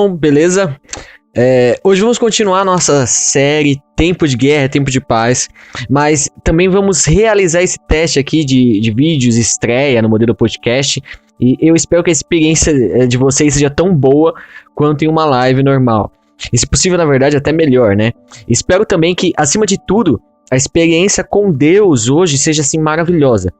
Bom, beleza? Hoje vamos continuar nossa série Tempo de Guerra, Tempo de Paz, mas também vamos realizar esse teste aqui de vídeos, estreia no modelo podcast, e eu espero que a experiência de vocês seja tão boa quanto em uma live normal. E se possível, na verdade, até melhor, né? Espero também que, acima de tudo, a experiência com Deus hoje seja assim maravilhosa.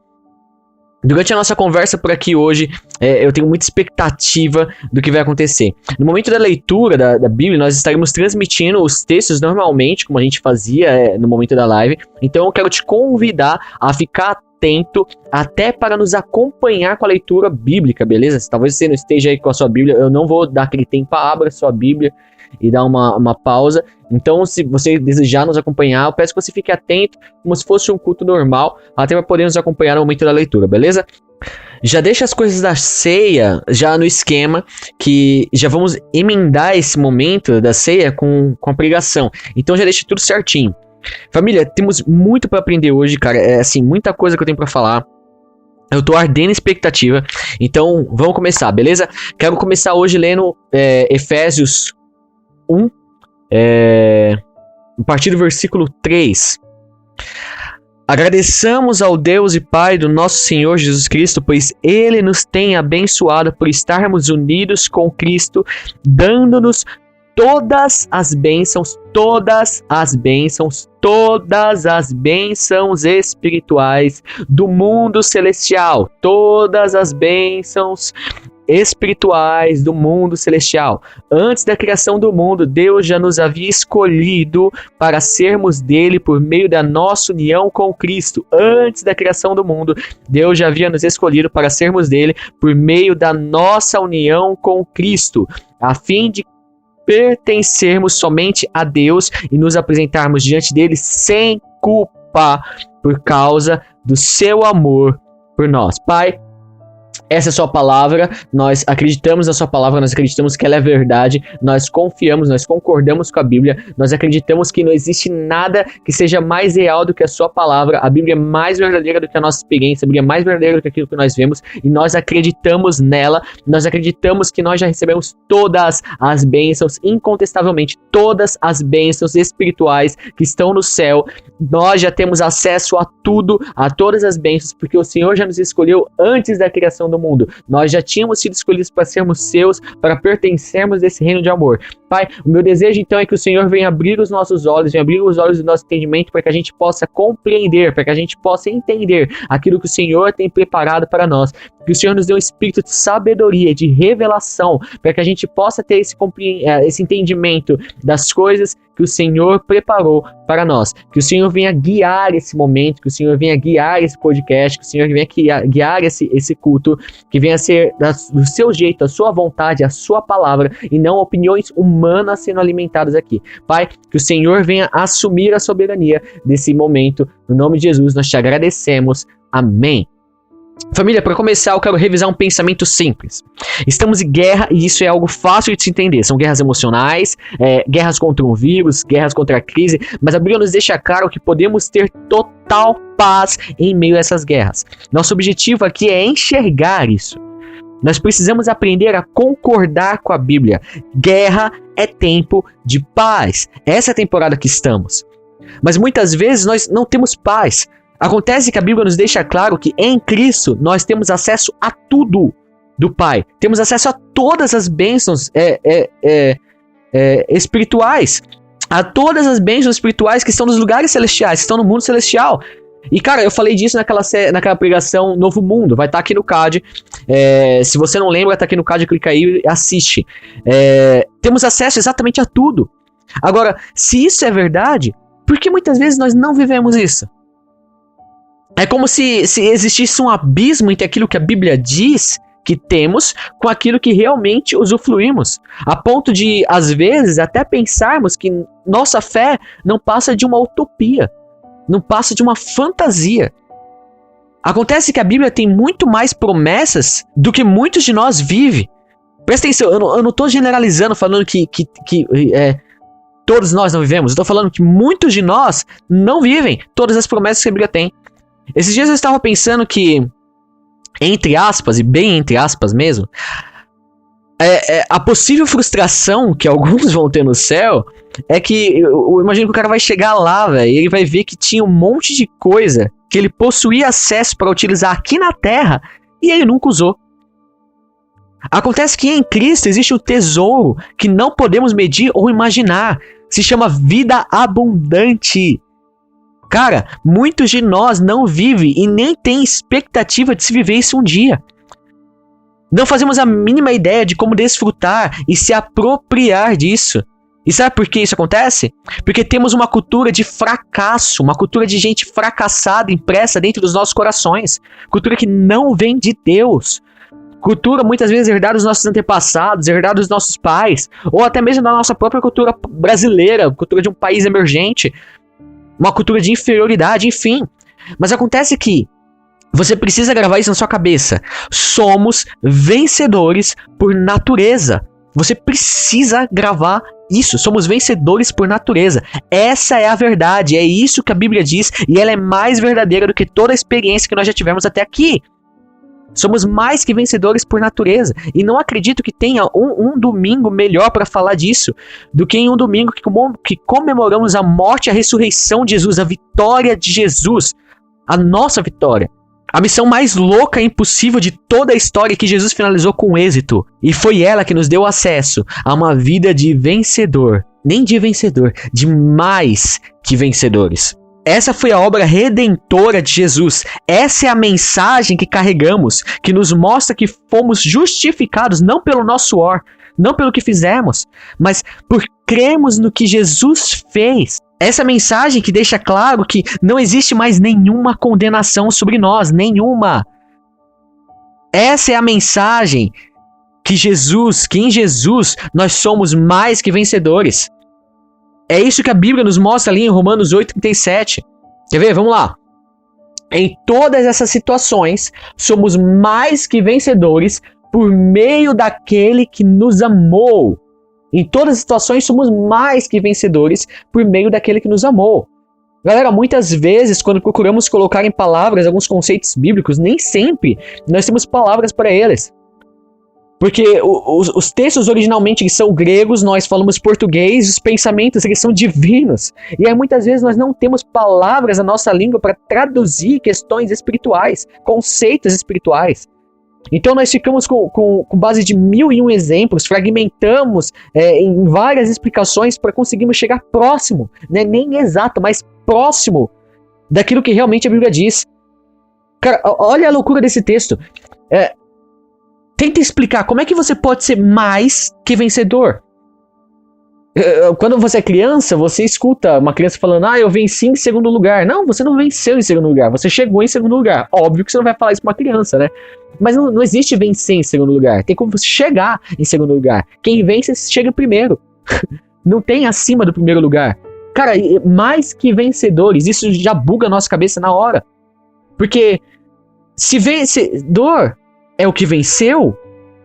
Durante a nossa conversa por aqui hoje, eu tenho muita expectativa do que vai acontecer. No momento da leitura da Bíblia, nós estaremos transmitindo os textos normalmente, como a gente fazia no momento da live. Então eu quero te convidar a ficar atento até para nos acompanhar com a leitura bíblica, beleza? Talvez você não esteja aí com a sua Bíblia, eu não vou dar aquele tempo, abra a sua Bíblia e dar uma pausa. Então, se você desejar nos acompanhar, eu peço que você fique atento, como se fosse um culto normal, até para poder nos acompanhar no momento da leitura, beleza? Já deixa as coisas da ceia já no esquema, que já vamos emendar esse momento da ceia com a pregação. Então já deixa tudo certinho. Família, temos muito para aprender hoje, cara. Assim, muita coisa que eu tenho para falar. Eu tô ardendo expectativa. Então, vamos começar, beleza? Quero começar hoje lendo Efésios 1, a partir do versículo 3. Agradeçamos ao Deus e Pai do nosso Senhor Jesus Cristo, pois Ele nos tem abençoado por estarmos unidos com Cristo, dando-nos todas as bênçãos espirituais do mundo celestial. Todas as bênçãos espirituais do mundo celestial. Antes da criação do mundo, Deus já nos havia escolhido para sermos dele por meio da nossa união com Cristo. Antes da criação do mundo, Deus já havia nos escolhido para sermos dele por meio da nossa união com Cristo, a fim de pertencermos somente a Deus e nos apresentarmos diante dele sem culpa por causa do seu amor por nós. Pai, essa é a sua palavra, nós acreditamos na sua palavra, nós acreditamos que ela é verdade, nós confiamos, nós concordamos com a Bíblia, nós acreditamos que não existe nada que seja mais real do que a sua palavra. A Bíblia é mais verdadeira do que a nossa experiência, a Bíblia é mais verdadeira do que aquilo que nós vemos, e nós acreditamos nela, nós acreditamos que nós já recebemos todas as bênçãos, incontestavelmente, todas as bênçãos espirituais que estão no céu. Nós já temos acesso a tudo, a todas as bênçãos, porque o Senhor já nos escolheu antes da criação do mundo. Nós já tínhamos sido escolhidos para sermos seus, para pertencermos desse reino de amor. Pai, o meu desejo então é que o Senhor venha abrir os nossos olhos, venha abrir os olhos do nosso entendimento, para que a gente possa compreender, para que a gente possa entender aquilo que o Senhor tem preparado para nós. Que o Senhor nos dê um espírito de sabedoria, de revelação, para que a gente possa ter esse entendimento das coisas que o Senhor preparou para nós. Que o Senhor venha guiar esse momento, que o Senhor venha guiar esse podcast, que o Senhor venha guiar esse culto, que venha ser do seu jeito, a sua vontade, a sua palavra, e não opiniões humanas sendo alimentadas aqui. Pai, que o Senhor venha assumir a soberania desse momento. No nome de Jesus, nós te agradecemos. Amém. Família, para começar, eu quero revisar um pensamento simples. Estamos em guerra e isso é algo fácil de se entender. São guerras emocionais, guerras contra um vírus, guerras contra a crise, mas a Bíblia nos deixa claro que podemos ter total paz em meio a essas guerras. Nosso objetivo aqui é enxergar isso. Nós precisamos aprender a concordar com a Bíblia. Guerra é tempo de paz. Essa é a temporada que estamos. Mas muitas vezes nós não temos paz. Acontece que a Bíblia nos deixa claro que em Cristo nós temos acesso a tudo do Pai. Temos acesso a todas as bênçãos espirituais. A todas as bênçãos espirituais que estão nos lugares celestiais, que estão no mundo celestial. E cara, eu falei disso naquela pregação Novo Mundo. Vai estar aqui no card. Se você não lembra, tá aqui no card, clica aí e assiste. Temos acesso exatamente a tudo. Agora, se isso é verdade, por que muitas vezes nós não vivemos isso? É como se existisse um abismo entre aquilo que a Bíblia diz que temos com aquilo que realmente usufruímos. A ponto de, às vezes, até pensarmos que nossa fé não passa de uma utopia, não passa de uma fantasia. Acontece que a Bíblia tem muito mais promessas do que muitos de nós vivem. Presta atenção, eu não estou generalizando, falando que todos nós não vivemos. Eu estou falando que muitos de nós não vivem todas as promessas que a Bíblia tem. Esses dias eu estava pensando que, entre aspas, e bem entre aspas mesmo, A possível frustração que alguns vão ter no céu é que eu imagino que o cara vai chegar lá, velho, e ele vai ver que tinha um monte de coisa que ele possuía acesso para utilizar aqui na Terra e ele nunca usou. Acontece que em Cristo existe um tesouro que não podemos medir ou imaginar. Se chama vida abundante. Cara, muitos de nós não vivem e nem têm expectativa de se viver isso um dia. Não fazemos a mínima ideia de como desfrutar e se apropriar disso. E sabe por que isso acontece? Porque temos uma cultura de fracasso, uma cultura de gente fracassada impressa dentro dos nossos corações. Cultura que não vem de Deus. Cultura muitas vezes herdada dos nossos antepassados, herdada dos nossos pais, ou até mesmo da nossa própria cultura brasileira, cultura de um país emergente, uma cultura de inferioridade, enfim. Mas acontece que você precisa gravar isso na sua cabeça. Somos vencedores por natureza. Você precisa gravar isso. Somos vencedores por natureza. Essa é a verdade. É isso que a Bíblia diz. E ela é mais verdadeira do que toda a experiência que nós já tivemos até aqui. Somos mais que vencedores por natureza. E não acredito que tenha um domingo melhor para falar disso do que em um domingo que comemoramos a morte e a ressurreição de Jesus, a vitória de Jesus, a nossa vitória. A missão mais louca e impossível de toda a história que Jesus finalizou com êxito. E foi ela que nos deu acesso a uma vida de vencedor. Nem de vencedor, de mais que vencedores. Essa foi a obra redentora de Jesus. Essa é a mensagem que carregamos, que nos mostra que fomos justificados não pelo nosso suor, não pelo que fizemos, mas por crermos no que Jesus fez. Essa mensagem que deixa claro que não existe mais nenhuma condenação sobre nós, nenhuma. Essa é a mensagem que em Jesus nós somos mais que vencedores. É isso que a Bíblia nos mostra ali em Romanos 8:37. Quer ver? Vamos lá. Em todas essas situações, somos mais que vencedores por meio daquele que nos amou. Em todas as situações, somos mais que vencedores por meio daquele que nos amou. Galera, muitas vezes, quando procuramos colocar em palavras alguns conceitos bíblicos, nem sempre nós temos palavras para eles. Porque os textos originalmente eles são gregos, nós falamos português, os pensamentos eles são divinos. E aí muitas vezes nós não temos palavras na nossa língua para traduzir questões espirituais, conceitos espirituais. Então nós ficamos com base de 1001 exemplos, fragmentamos em várias explicações para conseguirmos chegar próximo, né? Nem exato, mas próximo daquilo que realmente a Bíblia diz. Cara, olha a loucura desse texto. Tenta explicar como é que você pode ser mais que vencedor. Quando você é criança, você escuta uma criança falando, eu venci em segundo lugar. Não, você não venceu em segundo lugar, você chegou em segundo lugar. Óbvio que você não vai falar isso pra uma criança, né? Mas não existe vencer em segundo lugar. Tem como você chegar em segundo lugar. Quem vence, chega primeiro. Não tem acima do primeiro lugar. Cara, mais que vencedores, isso já buga a nossa cabeça na hora. Porque se vencedor é o que venceu,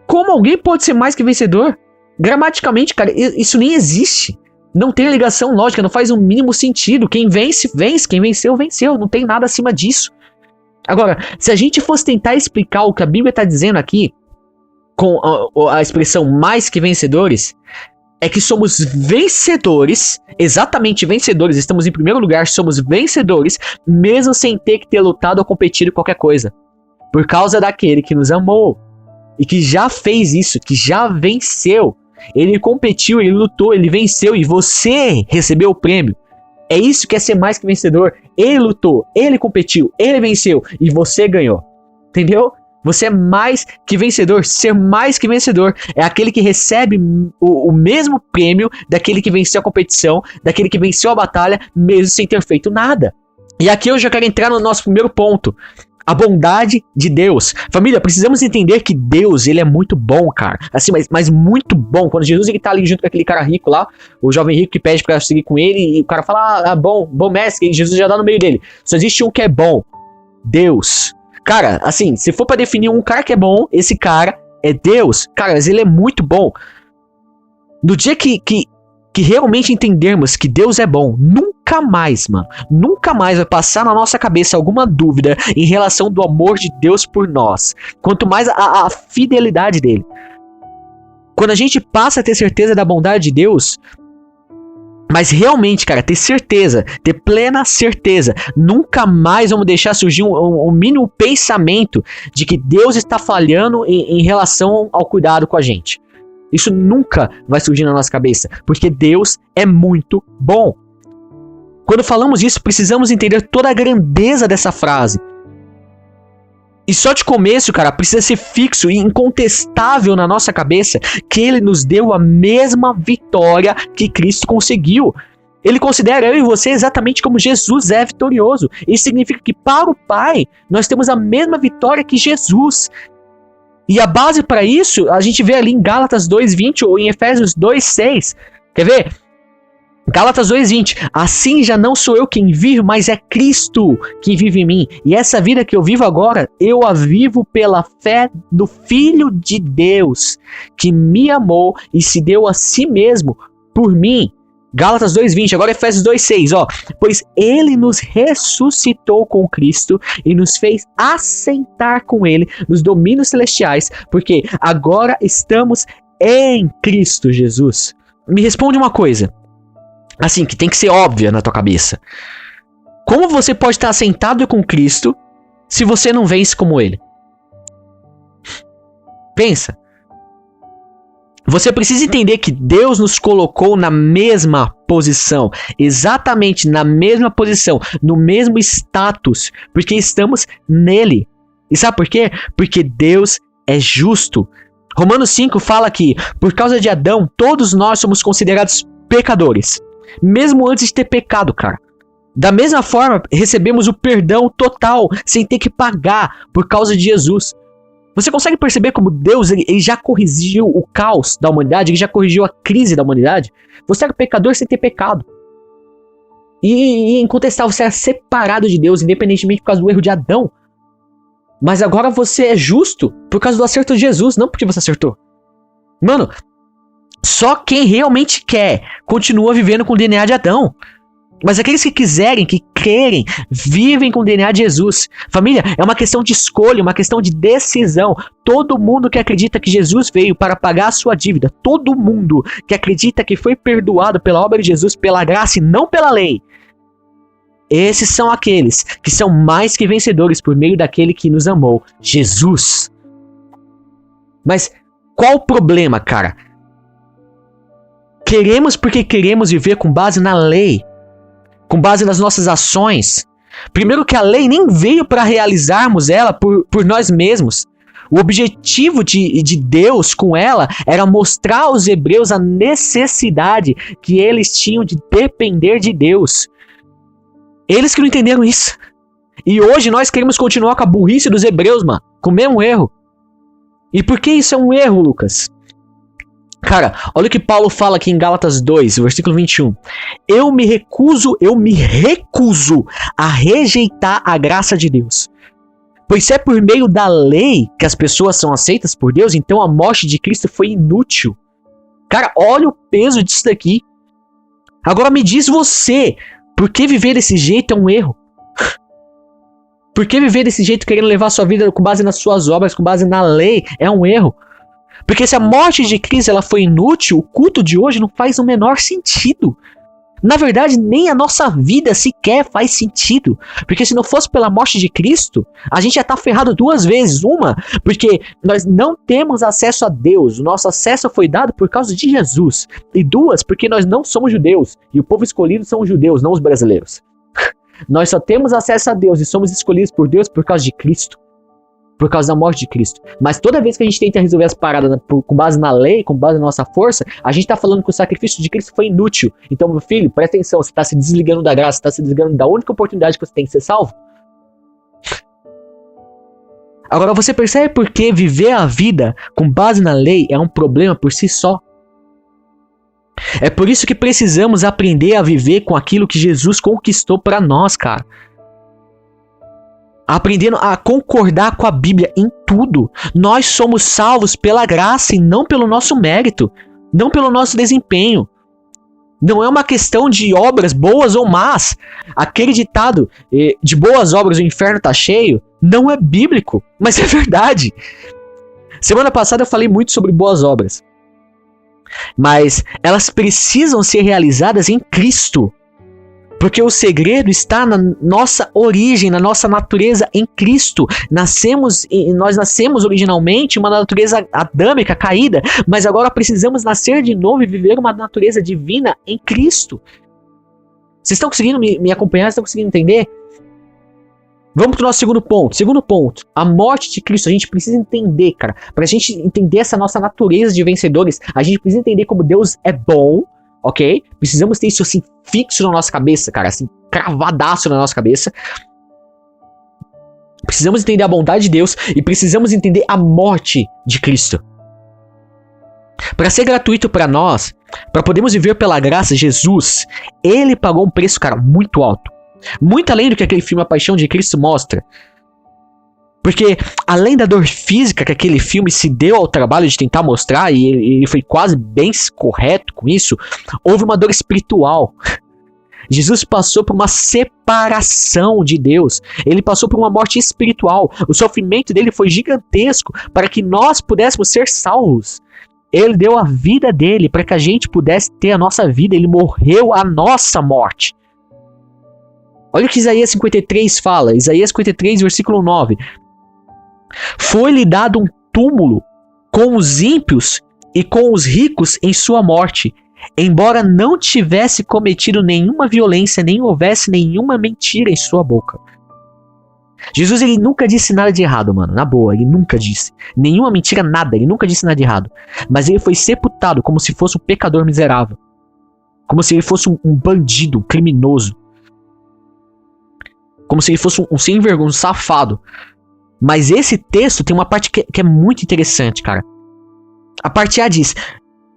como alguém pode ser mais que vencedor? Gramaticalmente, cara, isso nem existe. Não tem ligação lógica, não faz o mínimo sentido. Quem vence, vence. Quem venceu, venceu. Não tem nada acima disso. Agora, se a gente fosse tentar explicar o que a Bíblia está dizendo aqui, com a expressão mais que vencedores, é que somos vencedores, exatamente vencedores, estamos em primeiro lugar, somos vencedores, mesmo sem ter que ter lutado ou competido qualquer coisa. Por causa daquele que nos amou. E que já fez isso, que já venceu. Ele competiu, ele lutou, ele venceu e você recebeu o prêmio. É isso que é ser mais que vencedor. Ele lutou, ele competiu, ele venceu e você ganhou. Entendeu? Você é mais que vencedor. Ser mais que vencedor é aquele que recebe o mesmo prêmio daquele que venceu a competição, daquele que venceu a batalha, mesmo sem ter feito nada. E aqui eu já quero entrar no nosso primeiro ponto. A bondade de Deus. Família, precisamos entender que Deus, ele é muito bom, cara. Assim, mas muito bom. Quando Jesus ele tá ali junto com aquele cara rico lá, o jovem rico que pede pra seguir com ele, e o cara fala, bom mestre, e Jesus já dá no meio dele. Só existe um que é bom. Deus. Cara, assim, se for pra definir um cara que é bom, esse cara é Deus. Cara, mas ele é muito bom. No dia que realmente entendermos que Deus é bom, nunca mais vai passar na nossa cabeça alguma dúvida em relação do amor de Deus por nós. Quanto mais a fidelidade dele. Quando a gente passa a ter certeza da bondade de Deus, mas realmente, cara, ter certeza, ter plena certeza, nunca mais vamos deixar surgir um mínimo pensamento de que Deus está falhando em relação ao cuidado com a gente. Isso nunca vai surgir na nossa cabeça, porque Deus é muito bom. Quando falamos isso, precisamos entender toda a grandeza dessa frase. E só de começo, cara, precisa ser fixo e incontestável na nossa cabeça que Ele nos deu a mesma vitória que Cristo conseguiu. Ele considera eu e você exatamente como Jesus é vitorioso. Isso significa que para o Pai, nós temos a mesma vitória que Jesus. E a base para isso, a gente vê ali em Gálatas 2:20 ou em Efésios 2:6. Quer ver? Gálatas 2:20, assim já não sou eu quem vive, mas é Cristo que vive em mim. E essa vida que eu vivo agora, eu a vivo pela fé do Filho de Deus, que me amou e se deu a si mesmo por mim. Gálatas 2:20, agora Efésios 2:6, ó. Pois Ele nos ressuscitou com Cristo e nos fez assentar com Ele nos domínios celestiais, porque agora estamos em Cristo Jesus. Me responde uma coisa. Assim, que tem que ser óbvia na tua cabeça. Como você pode estar assentado com Cristo se você não vence como Ele? Pensa. Você precisa entender que Deus nos colocou na mesma posição. Exatamente na mesma posição. No mesmo status. Porque estamos nele. E sabe por quê? Porque Deus é justo. Romanos 5 fala que, por causa de Adão, todos nós somos considerados pecadores. Mesmo antes de ter pecado, cara. Da mesma forma, recebemos o perdão total, sem ter que pagar, por causa de Jesus. Você consegue perceber como Deus ele já corrigiu o caos da humanidade, ele já corrigiu a crise da humanidade? Você era pecador sem ter pecado. E incontestável, você era separado de Deus, independentemente por causa do erro de Adão. Mas agora você é justo por causa do acerto de Jesus, não porque você acertou. Mano, só quem realmente quer continua vivendo com o DNA de Adão. Mas aqueles que quiserem, que crerem, vivem com o DNA de Jesus. Família, é uma questão de escolha, uma questão de decisão. Todo mundo que acredita que Jesus veio para pagar a sua dívida, todo mundo que acredita que foi perdoado pela obra de Jesus, pela graça e não pela lei, esses são aqueles que são mais que vencedores por meio daquele que nos amou, Jesus. Mas qual o problema, cara? Queremos porque queremos viver com base na lei, com base nas nossas ações. Primeiro que a lei nem veio para realizarmos ela por nós mesmos. O objetivo de Deus com ela era mostrar aos hebreus a necessidade que eles tinham de depender de Deus. Eles que não entenderam isso. E hoje nós queremos continuar com a burrice dos hebreus, mano, com o mesmo erro. E por que isso é um erro, Lucas? Cara, olha o que Paulo fala aqui em Gálatas 2, versículo 21. Eu me recuso a rejeitar a graça de Deus. Pois se é por meio da lei que as pessoas são aceitas por Deus, então a morte de Cristo foi inútil. Cara, olha o peso disso daqui. Agora me diz você, por que viver desse jeito é um erro? Por que viver desse jeito querendo levar a sua vida com base nas suas obras, com base na lei, é um erro? Porque se a morte de Cristo ela foi inútil, o culto de hoje não faz o menor sentido. Na verdade, nem a nossa vida sequer faz sentido. Porque se não fosse pela morte de Cristo, a gente já está ferrado duas vezes. Uma, porque nós não temos acesso a Deus. O nosso acesso foi dado por causa de Jesus. E duas, porque nós não somos judeus. E o povo escolhido são os judeus, não os brasileiros. Nós só temos acesso a Deus e somos escolhidos por Deus por causa de Cristo. Por causa da morte de Cristo. Mas toda vez que a gente tenta resolver as paradas com base na lei, com base na nossa força, a gente está falando que o sacrifício de Cristo foi inútil. Então, meu filho, presta atenção, você está se desligando da graça, você está se desligando da única oportunidade que você tem de ser salvo. Agora, você percebe por que viver a vida com base na lei é um problema por si só? É por isso que precisamos aprender a viver com aquilo que Jesus conquistou para nós, cara. Aprendendo a concordar com a Bíblia em tudo. Nós somos salvos pela graça e não pelo nosso mérito, não pelo nosso desempenho. Não é uma questão de obras boas ou más. Aquele ditado de boas obras o inferno está cheio não é bíblico, mas é verdade. Semana passada eu falei muito sobre boas obras. mas elas precisam ser realizadas em Cristo. Porque o segredo está na nossa origem, na nossa natureza em Cristo. Nós nascemos originalmente uma natureza adâmica, caída, mas agora precisamos nascer de novo e viver uma natureza divina em Cristo. Vocês estão conseguindo me acompanhar? Vocês estão conseguindo entender? Vamos para o nosso segundo ponto. Segundo ponto, a morte de Cristo. A gente precisa entender, cara. Para a gente entender essa nossa natureza de vencedores, a gente precisa entender como Deus é bom, ok? Precisamos ter isso assim fixo na nossa cabeça, cara, assim, cravadaço na nossa cabeça. Precisamos entender a bondade de Deus e precisamos entender a morte de Cristo. Para ser gratuito para nós, para podermos viver pela graça, Jesus, ele pagou um preço, cara, muito alto. Muito além do que aquele filme A Paixão de Cristo mostra. Porque, além da dor física que aquele filme se deu ao trabalho de tentar mostrar, e ele foi quase bem correto com isso, houve uma dor espiritual. Jesus passou por uma separação de Deus. Ele passou por uma morte espiritual. O sofrimento dele foi gigantesco para que nós pudéssemos ser salvos. Ele deu a vida dele para que a gente pudesse ter a nossa vida. Ele morreu a nossa morte. Olha o que Isaías 53 fala. Isaías 53, versículo 9. Foi-lhe dado um túmulo com os ímpios e com os ricos em sua morte, embora não tivesse cometido nenhuma violência, nem houvesse nenhuma mentira em sua boca. Jesus, ele nunca disse nada de errado, mano. Na boa, ele nunca disse. Nenhuma mentira, nada. Ele nunca disse nada de errado. Mas ele foi sepultado como se fosse um pecador miserável. Como se ele fosse um bandido, um criminoso. Como se ele fosse um sem vergonha, um safado. Mas esse texto tem uma parte que é muito interessante, cara. A parte A diz: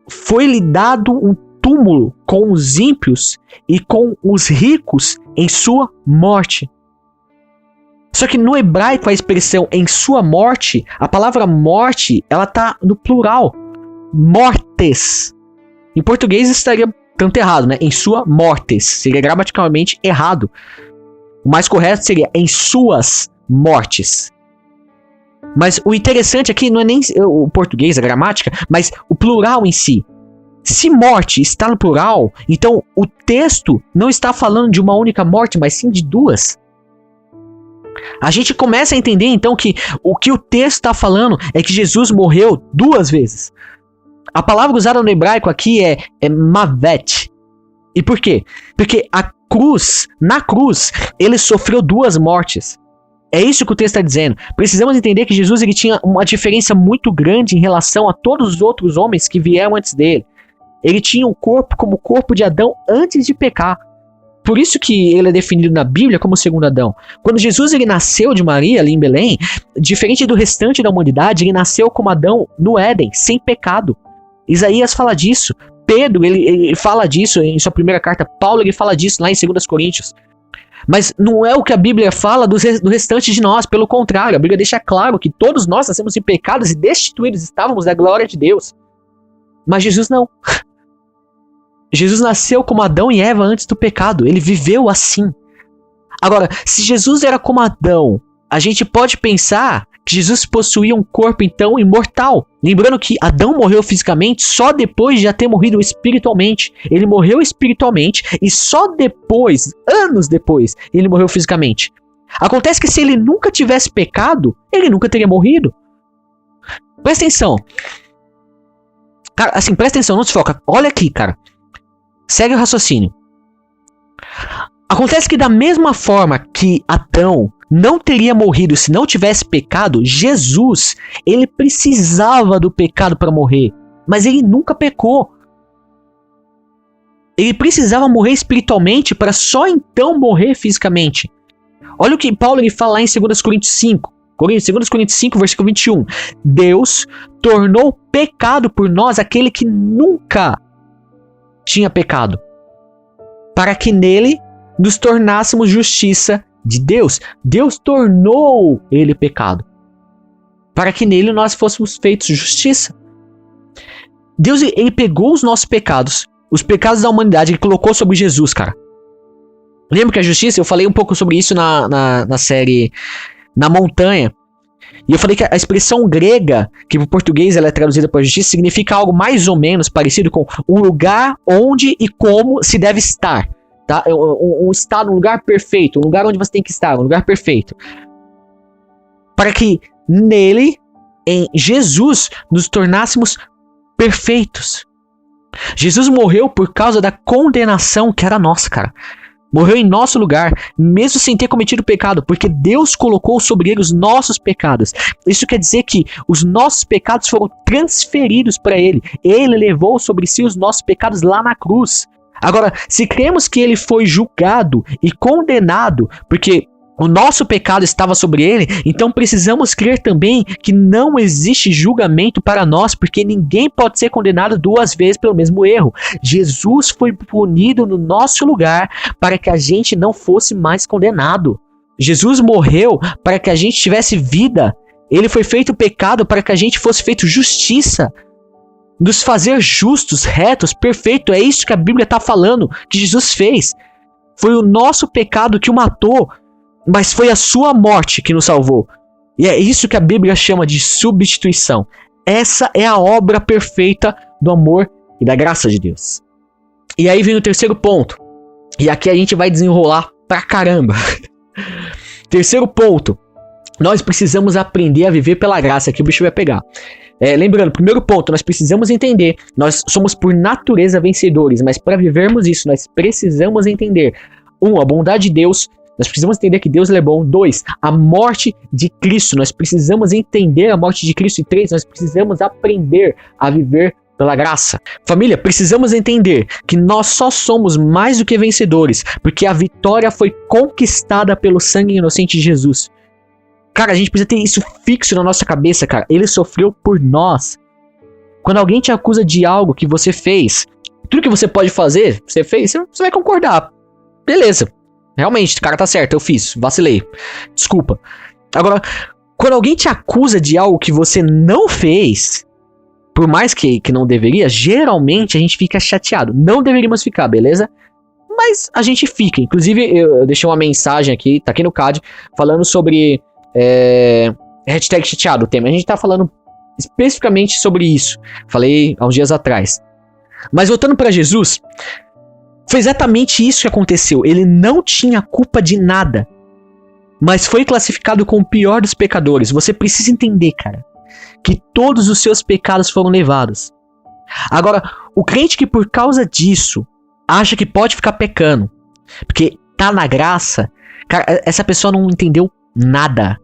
foi-lhe dado um túmulo com os ímpios e com os ricos em sua morte. Só que no hebraico a expressão em sua morte, a palavra morte, ela tá no plural. Mortes. Em português estaria tanto errado, né? Em sua mortes. Seria gramaticalmente errado. O mais correto seria em suas mortes. Mas o interessante aqui não é nem o português, a gramática, mas o plural em si. Se morte está no plural, então o texto não está falando de uma única morte, mas sim de duas. A gente começa a entender então que o texto está falando é que Jesus morreu duas vezes. A palavra usada no hebraico aqui é mavet. E por quê? Porque na cruz, ele sofreu duas mortes. É isso que o texto está dizendo. Precisamos entender que Jesus ele tinha uma diferença muito grande em relação a todos os outros homens que vieram antes dele. Ele tinha um corpo como o corpo de Adão antes de pecar. Por isso que ele é definido na Bíblia como o segundo Adão. Quando Jesus ele nasceu de Maria ali em Belém, diferente do restante da humanidade, ele nasceu como Adão no Éden, sem pecado. Isaías fala disso. Pedro ele fala disso em sua primeira carta. Paulo ele fala disso lá em 2 Coríntios. Mas não é o que a Bíblia fala do restante de nós. Pelo contrário, a Bíblia deixa claro que todos nós nascemos em pecados e destituídos estávamos da glória de Deus. Mas Jesus não. Jesus nasceu como Adão e Eva antes do pecado. Ele viveu assim. Agora, se Jesus era como Adão, a gente pode pensar que Jesus possuía um corpo então imortal. Lembrando que Adão morreu fisicamente só depois de já ter morrido espiritualmente. Ele morreu espiritualmente e só depois, anos depois, ele morreu fisicamente. Acontece que se ele nunca tivesse pecado, ele nunca teria morrido. Presta atenção. Cara, assim, presta atenção, não se foca. Olha aqui, cara. Segue o raciocínio. Acontece que da mesma forma que Adão não teria morrido se não tivesse pecado, Jesus, ele precisava do pecado para morrer, mas ele nunca pecou. Ele precisava morrer espiritualmente para só então morrer fisicamente. Olha o que Paulo ele fala lá em 2 Coríntios 5. 2 Coríntios 5, versículo 21. Deus tornou pecado por nós aquele que nunca tinha pecado, para que nele nos tornássemos justiça de Deus. Deus tornou ele pecado, para que nele nós fôssemos feitos justiça. Deus ele pegou os nossos pecados, os pecados da humanidade, ele colocou sobre Jesus, cara. Lembra que a justiça, eu falei um pouco sobre isso na série Na Montanha, E eu falei que a expressão grega, que pro português ela é traduzida para justiça, significa algo mais ou menos parecido com o lugar onde e como se deve estar. Tá? Um estado, um lugar perfeito, um lugar onde você tem que estar, um lugar perfeito. Para que nele, em Jesus, nos tornássemos perfeitos. Jesus morreu por causa da condenação que era nossa, cara. Morreu em nosso lugar, mesmo sem ter cometido pecado, porque Deus colocou sobre ele os nossos pecados. Isso quer dizer que os nossos pecados foram transferidos para ele. Ele levou sobre si os nossos pecados lá na cruz. Agora, se cremos que ele foi julgado e condenado porque o nosso pecado estava sobre ele, então precisamos crer também que não existe julgamento para nós, porque ninguém pode ser condenado 2 vezes pelo mesmo erro. Jesus foi punido no nosso lugar para que a gente não fosse mais condenado. Jesus morreu para que a gente tivesse vida. Ele foi feito pecado para que a gente fosse feito justiça. Nos fazer justos, retos, perfeito. É isso que a Bíblia está falando que Jesus fez. Foi o nosso pecado que o matou, mas foi a sua morte que nos salvou. E é isso que a Bíblia chama de substituição. Essa é a obra perfeita do amor e da graça de Deus. E aí vem o terceiro ponto. E aqui a gente vai desenrolar pra caramba. Terceiro ponto. Nós precisamos aprender a viver pela graça. Aqui o bicho vai pegar. Lembrando, primeiro ponto, nós precisamos entender, nós somos por natureza vencedores, mas para vivermos isso, nós precisamos entender, a bondade de Deus, nós precisamos entender que Deus é bom. 2, a morte de Cristo, nós precisamos entender a morte de Cristo. E 3, nós precisamos aprender a viver pela graça. Família, precisamos entender que nós só somos mais do que vencedores, porque a vitória foi conquistada pelo sangue inocente de Jesus. Cara, a gente precisa ter isso fixo na nossa cabeça, cara. Ele sofreu por nós. Quando alguém te acusa de algo que você fez, tudo que você pode fazer, você fez, você vai concordar. Beleza. Realmente, cara, tá certo, eu fiz, vacilei. Desculpa. Agora, quando alguém te acusa de algo que você não fez, por mais que não deveria, geralmente a gente fica chateado. Não deveríamos ficar, beleza? Mas a gente fica. Inclusive, eu deixei uma mensagem aqui, tá aqui no CAD, falando sobre... hashtag chateado o tema. A gente tá falando especificamente sobre isso. Falei há uns dias atrás. Mas voltando para Jesus, foi exatamente isso que aconteceu. Ele não tinha culpa de nada, mas foi classificado como o pior dos pecadores. Você precisa entender, cara, que todos os seus pecados foram levados. Agora, o crente que por causa disso acha que pode ficar pecando porque tá na graça, cara, essa pessoa não entendeu nada.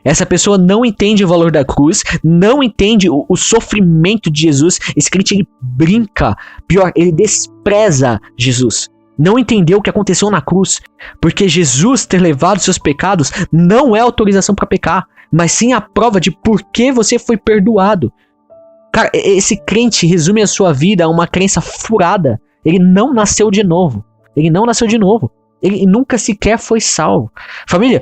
Essa pessoa não entende o valor da cruz, não entende o sofrimento de Jesus. Esse crente, ele brinca, pior, ele despreza Jesus. Não entendeu o que aconteceu na cruz, porque Jesus ter levado seus pecados não é autorização para pecar, mas sim a prova de por que você foi perdoado. Cara, esse crente resume a sua vida a uma crença furada. Ele não nasceu de novo. Ele não nasceu de novo. Ele nunca sequer foi salvo. Família,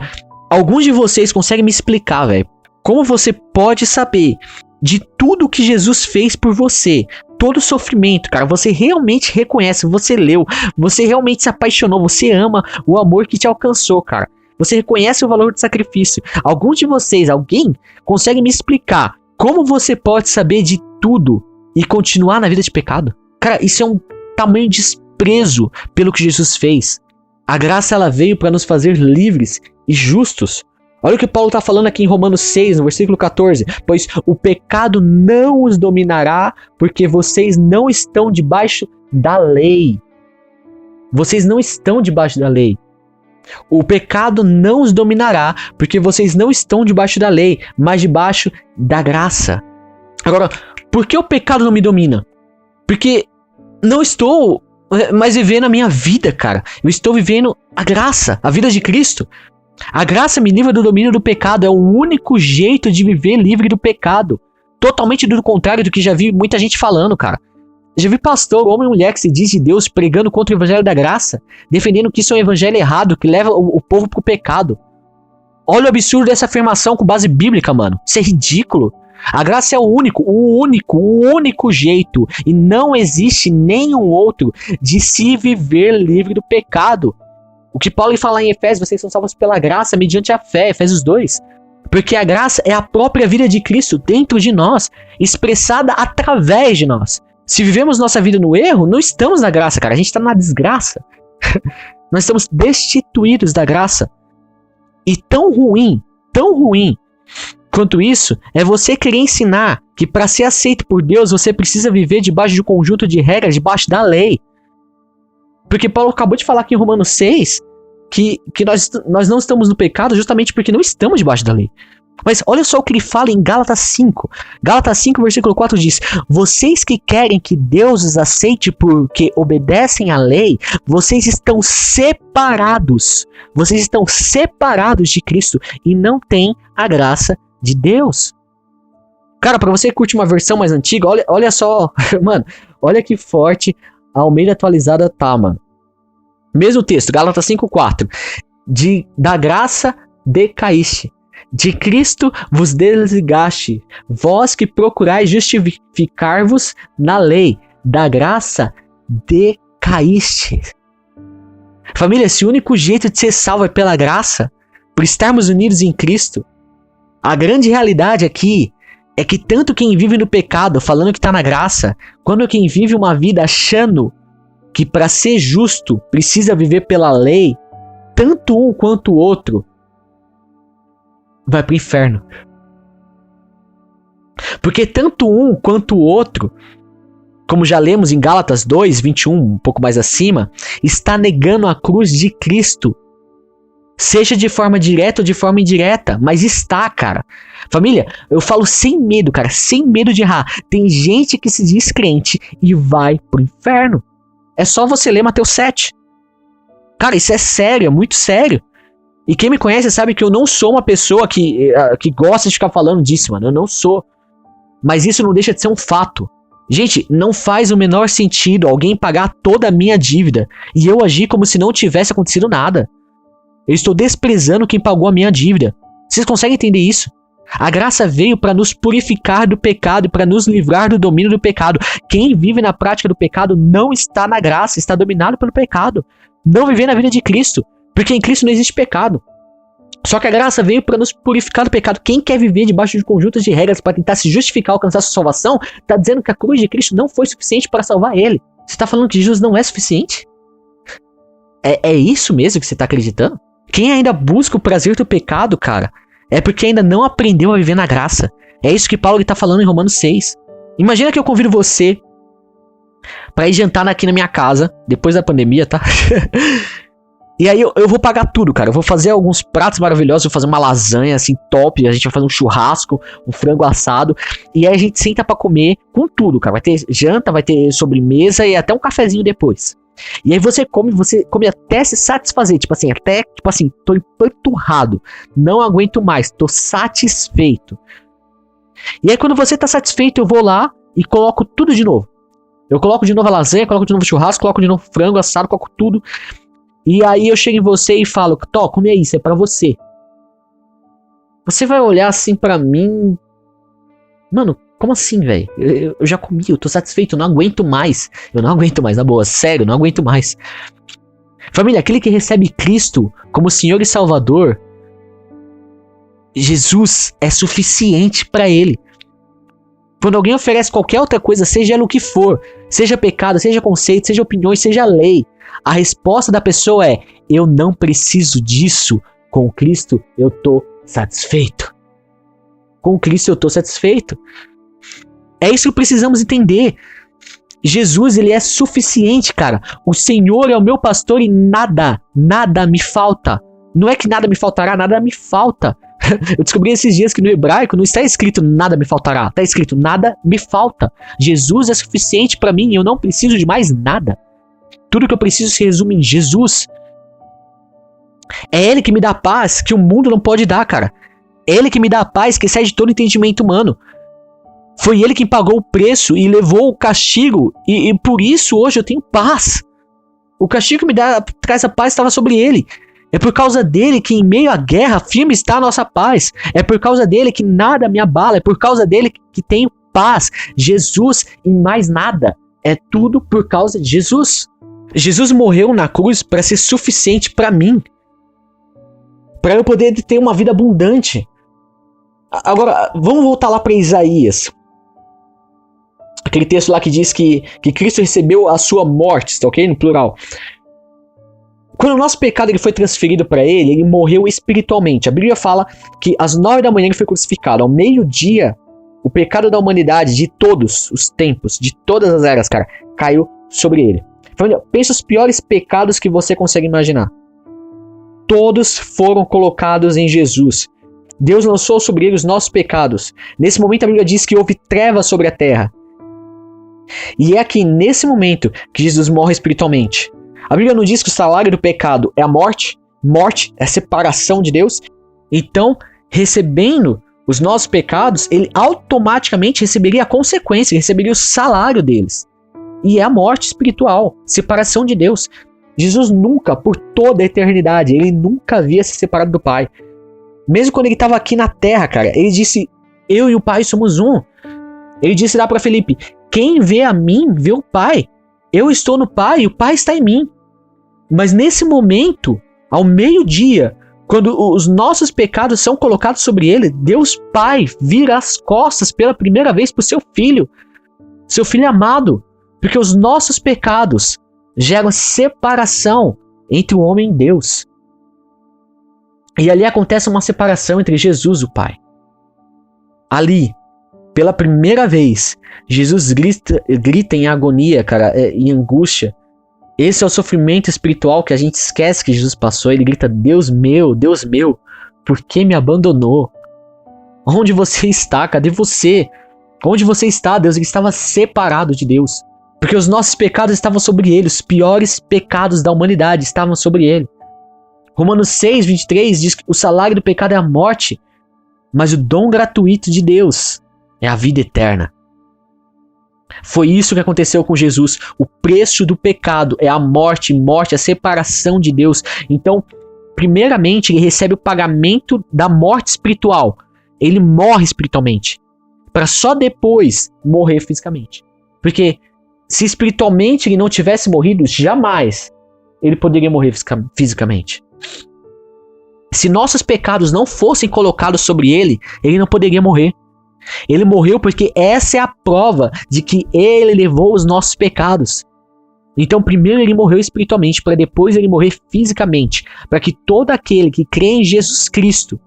alguns de vocês conseguem me explicar, velho, como você pode saber de tudo que Jesus fez por você, todo o sofrimento, cara, você realmente reconhece, você leu, você realmente se apaixonou, você ama o amor que te alcançou, cara. Você reconhece o valor do sacrifício. Alguns de vocês, alguém consegue me explicar como você pode saber de tudo e continuar na vida de pecado? Cara, isso é um tamanho de desprezo pelo que Jesus fez. A graça, ela veio para nos fazer livres e justos. Olha o que Paulo está falando aqui em Romanos 6, no versículo 14. Pois o pecado não os dominará, porque vocês não estão debaixo da lei. Vocês não estão debaixo da lei. O pecado não os dominará, porque vocês não estão debaixo da lei, mas debaixo da graça. Agora, por que o pecado não me domina? Porque não estou mais vivendo a minha vida, cara. Eu estou vivendo a graça, a vida de Cristo. A graça me livra do domínio do pecado. É o único jeito de viver livre do pecado. Totalmente do contrário do que já vi muita gente falando, cara. Já vi pastor, homem e mulher que se diz de Deus pregando contra o evangelho da graça, defendendo que isso é um evangelho errado, que leva o povo pro pecado. Olha o absurdo dessa afirmação com base bíblica, mano. Isso é ridículo. A graça é o único jeito, e não existe nenhum outro de se viver livre do pecado. O que Paulo fala em Efésios, vocês são salvos pela graça mediante a fé, Efésios 2. Porque a graça é a própria vida de Cristo dentro de nós, expressada através de nós. Se vivemos nossa vida no erro, não estamos na graça, cara. A gente está na desgraça. Nós estamos destituídos da graça. E tão ruim quanto isso, é você querer ensinar que para ser aceito por Deus, você precisa viver debaixo de um conjunto de regras, debaixo da lei. Porque Paulo acabou de falar aqui em Romanos 6, que nós não estamos no pecado justamente porque não estamos debaixo da lei. Mas olha só o que ele fala em Gálatas 5. Gálatas 5, versículo 4 diz: vocês que querem que Deus os aceite porque obedecem à lei, vocês estão separados. Vocês estão separados de Cristo e não têm a graça de Deus. Cara, pra você que curte uma versão mais antiga, olha só, mano, olha que forte a Almeida atualizada tá, mano. Mesmo texto, Gálatas 5:4. Da graça decaíste, de Cristo vos desligaste, vós que procurais justificar-vos na lei, da graça decaíste. Família, se o único jeito de ser salvo é pela graça, por estarmos unidos em Cristo, a grande realidade aqui é que tanto quem vive no pecado, falando que está na graça, quanto quem vive uma vida achando que para ser justo precisa viver pela lei, tanto um quanto o outro vai para o inferno. Porque tanto um quanto o outro, como já lemos em Gálatas 2, 21, um pouco mais acima, está negando a cruz de Cristo. Seja de forma direta ou de forma indireta, mas está, cara. Família, eu falo sem medo, cara, sem medo de errar. Tem gente que se diz crente e vai pro inferno. É só você ler Mateus 7. Cara, isso é sério, é muito sério. E quem me conhece sabe que eu não sou uma pessoa que gosta de ficar falando disso, mano. Eu não sou. Mas isso não deixa de ser um fato. Gente, não faz o menor sentido alguém pagar toda a minha dívida e eu agir como se não tivesse acontecido nada. Eu estou desprezando quem pagou a minha dívida. Vocês conseguem entender isso? A graça veio para nos purificar do pecado e para nos livrar do domínio do pecado. Quem vive na prática do pecado não está na graça, está dominado pelo pecado. Não viver na vida de Cristo, porque em Cristo não existe pecado. Só que a graça veio para nos purificar do pecado. Quem quer viver debaixo de conjuntos de regras para tentar se justificar, alcançar sua salvação, está dizendo que a cruz de Cristo não foi suficiente para salvar ele. Você está falando que Jesus não é suficiente? É isso mesmo que você está acreditando? Quem ainda busca o prazer do pecado, cara, é porque ainda não aprendeu a viver na graça. É isso que Paulo está falando em Romanos 6. Imagina que eu convido você para ir jantar aqui na minha casa, depois da pandemia, tá? E aí eu vou pagar tudo, cara. Eu vou fazer alguns pratos maravilhosos, vou fazer uma lasanha assim top, a gente vai fazer um churrasco, um frango assado, e aí a gente senta pra comer com tudo, cara. Vai ter janta, vai ter sobremesa e até um cafezinho depois. E aí você come até se satisfazer, tipo assim, tô empanturrado, não aguento mais, tô satisfeito. E aí quando você tá satisfeito, eu vou lá e coloco tudo de novo. Eu coloco de novo a lasanha, coloco de novo o churrasco, coloco de novo o frango assado, coloco tudo. E aí eu chego em você e falo, Tó, come aí, isso é pra você. Você vai olhar assim pra mim, mano, como assim, velho? Eu já comi, eu tô satisfeito, eu não aguento mais. Eu não aguento mais, na boa, sério, eu não aguento mais. Família, aquele que recebe Cristo como Senhor e Salvador, Jesus é suficiente pra ele. Quando alguém oferece qualquer outra coisa, seja ela o que for, seja pecado, seja conceito, seja opiniões, seja lei, a resposta da pessoa é: eu não preciso disso. Com Cristo eu tô satisfeito. Com Cristo eu tô satisfeito. É isso que precisamos entender. Jesus, ele é suficiente, cara. O Senhor é o meu pastor e nada me falta. Não é que nada me faltará, nada me falta. Eu descobri esses dias que no hebraico não está escrito nada me faltará. Está escrito nada me falta. Jesus é suficiente para mim e eu não preciso de mais nada. Tudo que eu preciso se resume em Jesus. É Ele que me dá paz que o mundo não pode dar, cara. É Ele que me dá a paz que excede todo entendimento humano. Foi Ele que pagou o preço e levou o castigo. E por isso hoje eu tenho paz. O castigo que traz a paz estava sobre Ele. É por causa dele que em meio à guerra firme está a nossa paz. É por causa dele que nada me abala. É por causa dele que tenho paz. Jesus e mais nada. É tudo por causa de Jesus. Jesus morreu na cruz para ser suficiente para mim. Para eu poder ter uma vida abundante. Agora, vamos voltar lá para Isaías. Aquele texto lá que diz que Cristo recebeu a sua morte, tá ok? No plural. Quando o nosso pecado ele foi transferido para ele morreu espiritualmente. A Bíblia fala que às 9 da manhã ele foi crucificado. Ao meio-dia, o pecado da humanidade, de todos os tempos, de todas as eras, cara, caiu sobre ele. Família, pensa os piores pecados que você consegue imaginar. Todos foram colocados em Jesus. Deus lançou sobre ele os nossos pecados. Nesse momento a Bíblia diz que houve trevas sobre a terra. E é aqui, nesse momento, que Jesus morre espiritualmente. A Bíblia não diz que o salário do pecado é a morte. Morte é a separação de Deus. Então, recebendo os nossos pecados, ele automaticamente receberia a consequência, receberia o salário deles. E é a morte espiritual, separação de Deus. Jesus nunca, por toda a eternidade, ele nunca havia se separado do Pai. Mesmo quando ele estava aqui na terra, cara, ele disse, eu e o Pai somos um. Ele disse lá para Felipe, quem vê a mim, vê o Pai. Eu estou no Pai e o Pai está em mim. Mas nesse momento, ao meio-dia, quando os nossos pecados são colocados sobre ele, Deus Pai vira as costas pela primeira vez para o seu filho amado, porque os nossos pecados geram separação entre o homem e Deus. E ali acontece uma separação entre Jesus e o Pai. Ali, pela primeira vez, Jesus grita em agonia, cara, em angústia. Esse é o sofrimento espiritual que a gente esquece que Jesus passou. Ele grita, Deus meu, por que me abandonou? Onde você está? Cadê você? Onde você está, Deus? Ele estava separado de Deus. Porque os nossos pecados estavam sobre ele. Os piores pecados da humanidade estavam sobre ele. Romanos 6, 23 diz que o salário do pecado é a morte, mas o dom gratuito de Deus é a vida eterna. Foi isso que aconteceu com Jesus. O preço do pecado é a morte, a separação de Deus. Então, primeiramente, ele recebe o pagamento da morte espiritual. Ele morre espiritualmente, para só depois morrer fisicamente. Porque se espiritualmente ele não tivesse morrido, jamais ele poderia morrer fisicamente. Se nossos pecados não fossem colocados sobre ele, ele não poderia morrer. Ele morreu porque essa é a prova de que ele levou os nossos pecados. Então primeiro ele morreu espiritualmente, para depois ele morrer fisicamente, para que todo aquele que crê em Jesus Cristo,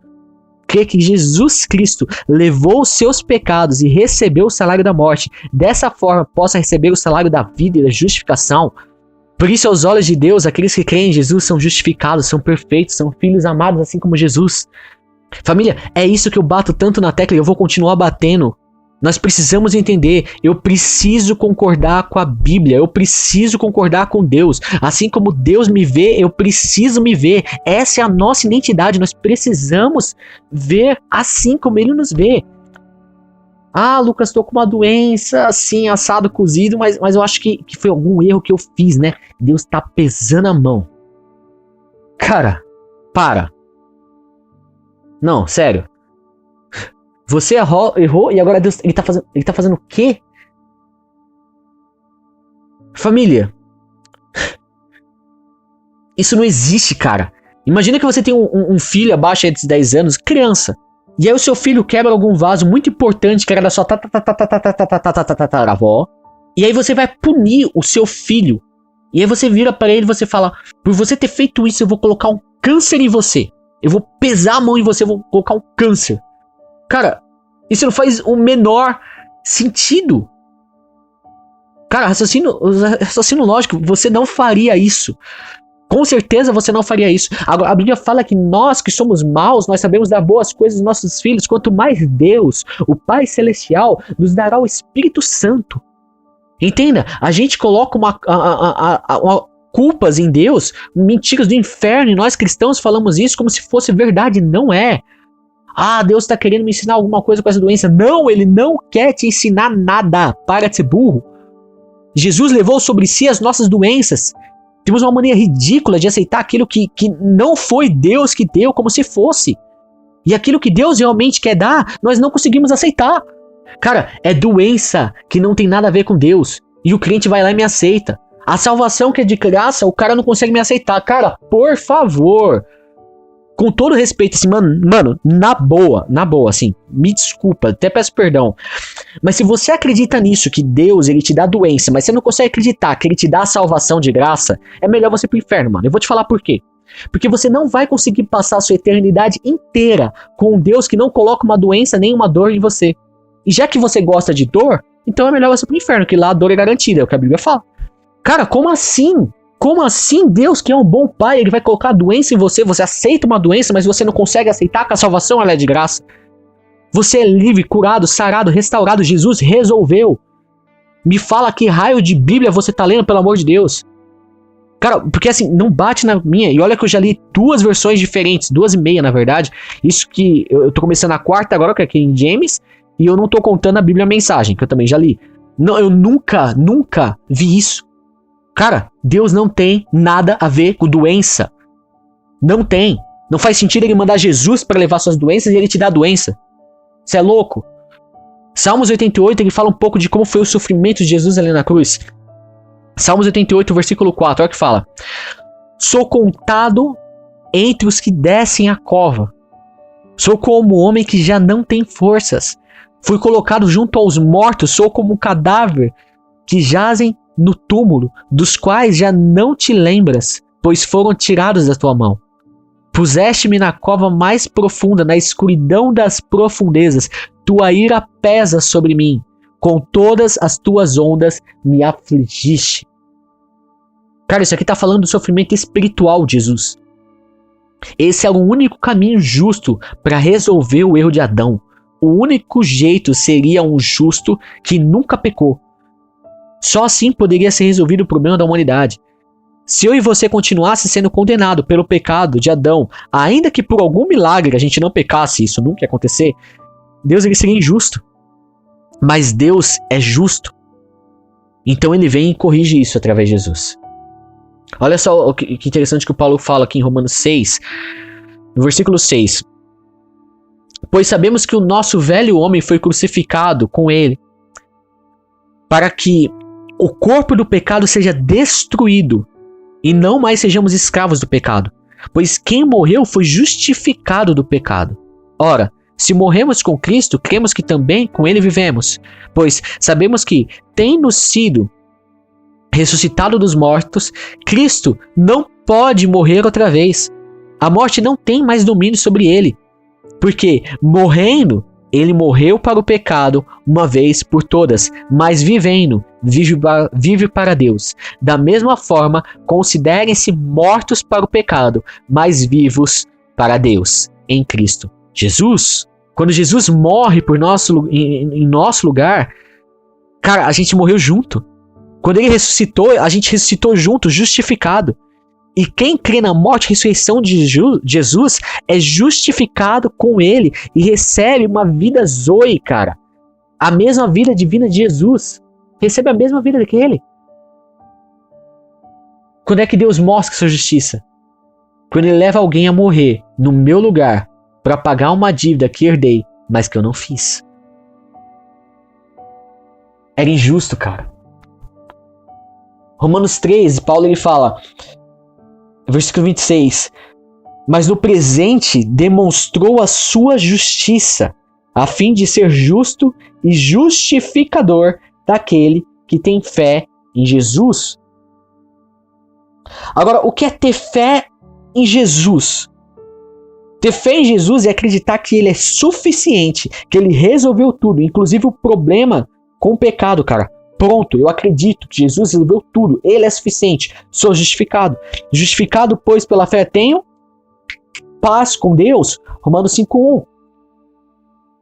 crê que Jesus Cristo levou os seus pecados e recebeu o salário da morte, dessa forma possa receber o salário da vida e da justificação. Por isso, aos olhos de Deus, aqueles que creem em Jesus são justificados, são perfeitos, são filhos amados, assim como Jesus. Família, é isso que eu bato tanto na tecla e eu vou continuar batendo. Nós precisamos entender, eu preciso concordar com a Bíblia, eu preciso concordar com Deus. Assim como Deus me vê, eu preciso me ver. Essa é a nossa identidade, nós precisamos ver assim como Ele nos vê. Ah, Lucas, tô com uma doença, assim, assado, cozido, mas eu acho que foi algum erro que eu fiz, né? Deus tá pesando a mão. Cara, para. Não, sério. Você errou e agora Deus, ele tá fazendo o quê? Família. Isso não existe, cara. Imagina que você tem um filho abaixo de 10 anos, criança. E aí o seu filho quebra algum vaso muito importante que era da sua tataravó. E aí você vai punir o seu filho. E aí você vira para ele e você fala, por você ter feito isso, eu vou colocar um câncer em você. Eu vou pesar a mão em você, eu vou colocar um câncer. Cara, isso não faz o menor sentido. Cara, raciocínio lógico, você não faria isso. Com certeza você não faria isso. Agora, a Bíblia fala que nós que somos maus, nós sabemos dar boas coisas aos nossos filhos, quanto mais Deus, o Pai Celestial, nos dará o Espírito Santo. Entenda, a gente coloca culpas em Deus, mentiras do inferno, e nós cristãos falamos isso como se fosse verdade. Não é. Ah, Deus está querendo me ensinar alguma coisa com essa doença. Não, Ele não quer te ensinar nada. Para de ser burro. Jesus levou sobre si as nossas doenças. Temos uma maneira ridícula de aceitar aquilo que não foi Deus que deu como se fosse. E aquilo que Deus realmente quer dar, nós não conseguimos aceitar. Cara, é doença que não tem nada a ver com Deus. E o crente vai lá e me aceita. A salvação que é de graça, o cara não consegue me aceitar. Cara, por favor. com todo respeito, assim, mano, na boa, assim, me desculpa, até peço perdão, mas se você acredita nisso, que Deus, ele te dá doença, mas você não consegue acreditar que ele te dá a salvação de graça, é melhor você ir pro inferno, mano. Eu vou te falar por quê. Porque você não vai conseguir passar a sua eternidade inteira com um Deus que não coloca uma doença nem uma dor em você. E já que você gosta de dor, então é melhor você ir pro inferno, que lá a dor é garantida, é o que a Bíblia fala. Cara, como assim? Como assim Deus, que é um bom pai, ele vai colocar doença em você? Você aceita uma doença, mas você não consegue aceitar que a salvação ela é de graça. Você é livre, curado, sarado, restaurado. Jesus resolveu. Me fala que raio de Bíblia você tá lendo, pelo amor de Deus. Cara, porque assim, não bate na minha. E olha que eu já li 2 versões diferentes, 2,5 na verdade. Isso que eu tô começando a 4ª agora, que é aqui em James. E eu não tô contando a Bíblia Mensagem, que eu também já li. Não, eu nunca vi isso. Cara, Deus não tem nada a ver com doença. Não tem. Não faz sentido ele mandar Jesus para levar suas doenças e ele te dá doença. Você é louco? Salmos 88, ele fala um pouco de como foi o sofrimento de Jesus ali na cruz. Salmos 88, versículo 4, olha o que fala. Sou contado entre os que descem a cova. Sou como um homem que já não tem forças. Fui colocado junto aos mortos. Sou como um cadáver que jazem no túmulo, dos quais já não te lembras, pois foram tirados da tua mão. Puseste-me na cova mais profunda, na escuridão das profundezas. Tua ira pesa sobre mim. Com todas as tuas ondas me afligiste. Cara, isso aqui tá falando do sofrimento espiritual de Jesus. Esse é o único caminho justo para resolver o erro de Adão. O único jeito seria um justo que nunca pecou. Só assim poderia ser resolvido o problema da humanidade. Se eu e você continuasse sendo condenado pelo pecado de Adão, ainda que por algum milagre a gente não pecasse, isso nunca ia acontecer, Deus ele seria injusto. Mas Deus é justo. Então ele vem e corrige isso através de Jesus. Olha só que interessante que o Paulo fala aqui em Romanos 6, no versículo 6. Pois sabemos que o nosso velho homem foi crucificado com ele, para que o corpo do pecado seja destruído e não mais sejamos escravos do pecado. Pois quem morreu foi justificado do pecado. Ora, se morremos com Cristo, cremos que também com ele vivemos. Pois sabemos que, tendo sido ressuscitado dos mortos, Cristo não pode morrer outra vez. A morte não tem mais domínio sobre ele. Porque, morrendo, ele morreu para o pecado uma vez por todas, mas vivendo, vive para Deus. Da mesma forma, considerem-se mortos para o pecado, mas vivos para Deus, em Cristo Jesus. Quando Jesus morre em nosso lugar, cara, a gente morreu junto. Quando ele ressuscitou, a gente ressuscitou junto, justificado. E quem crê na morte e ressurreição de Jesus é justificado com ele e recebe uma vida zoe, cara. A mesma vida divina de Jesus. Recebe a mesma vida daquele. Quando é que Deus mostra sua justiça? Quando ele leva alguém a morrer no meu lugar para pagar uma dívida que herdei, mas que eu não fiz. Era injusto, cara. Romanos 13, Paulo ele fala... Versículo 26. Mas no presente demonstrou a sua justiça, a fim de ser justo e justificador daquele que tem fé em Jesus. Agora, o que é ter fé em Jesus? Ter fé em Jesus é acreditar que ele é suficiente, que ele resolveu tudo, inclusive o problema com o pecado, cara. Pronto, eu acredito que Jesus resolveu tudo. Ele é suficiente. Sou justificado. Justificado, pois, pela fé tenho paz com Deus. Romanos 5:1.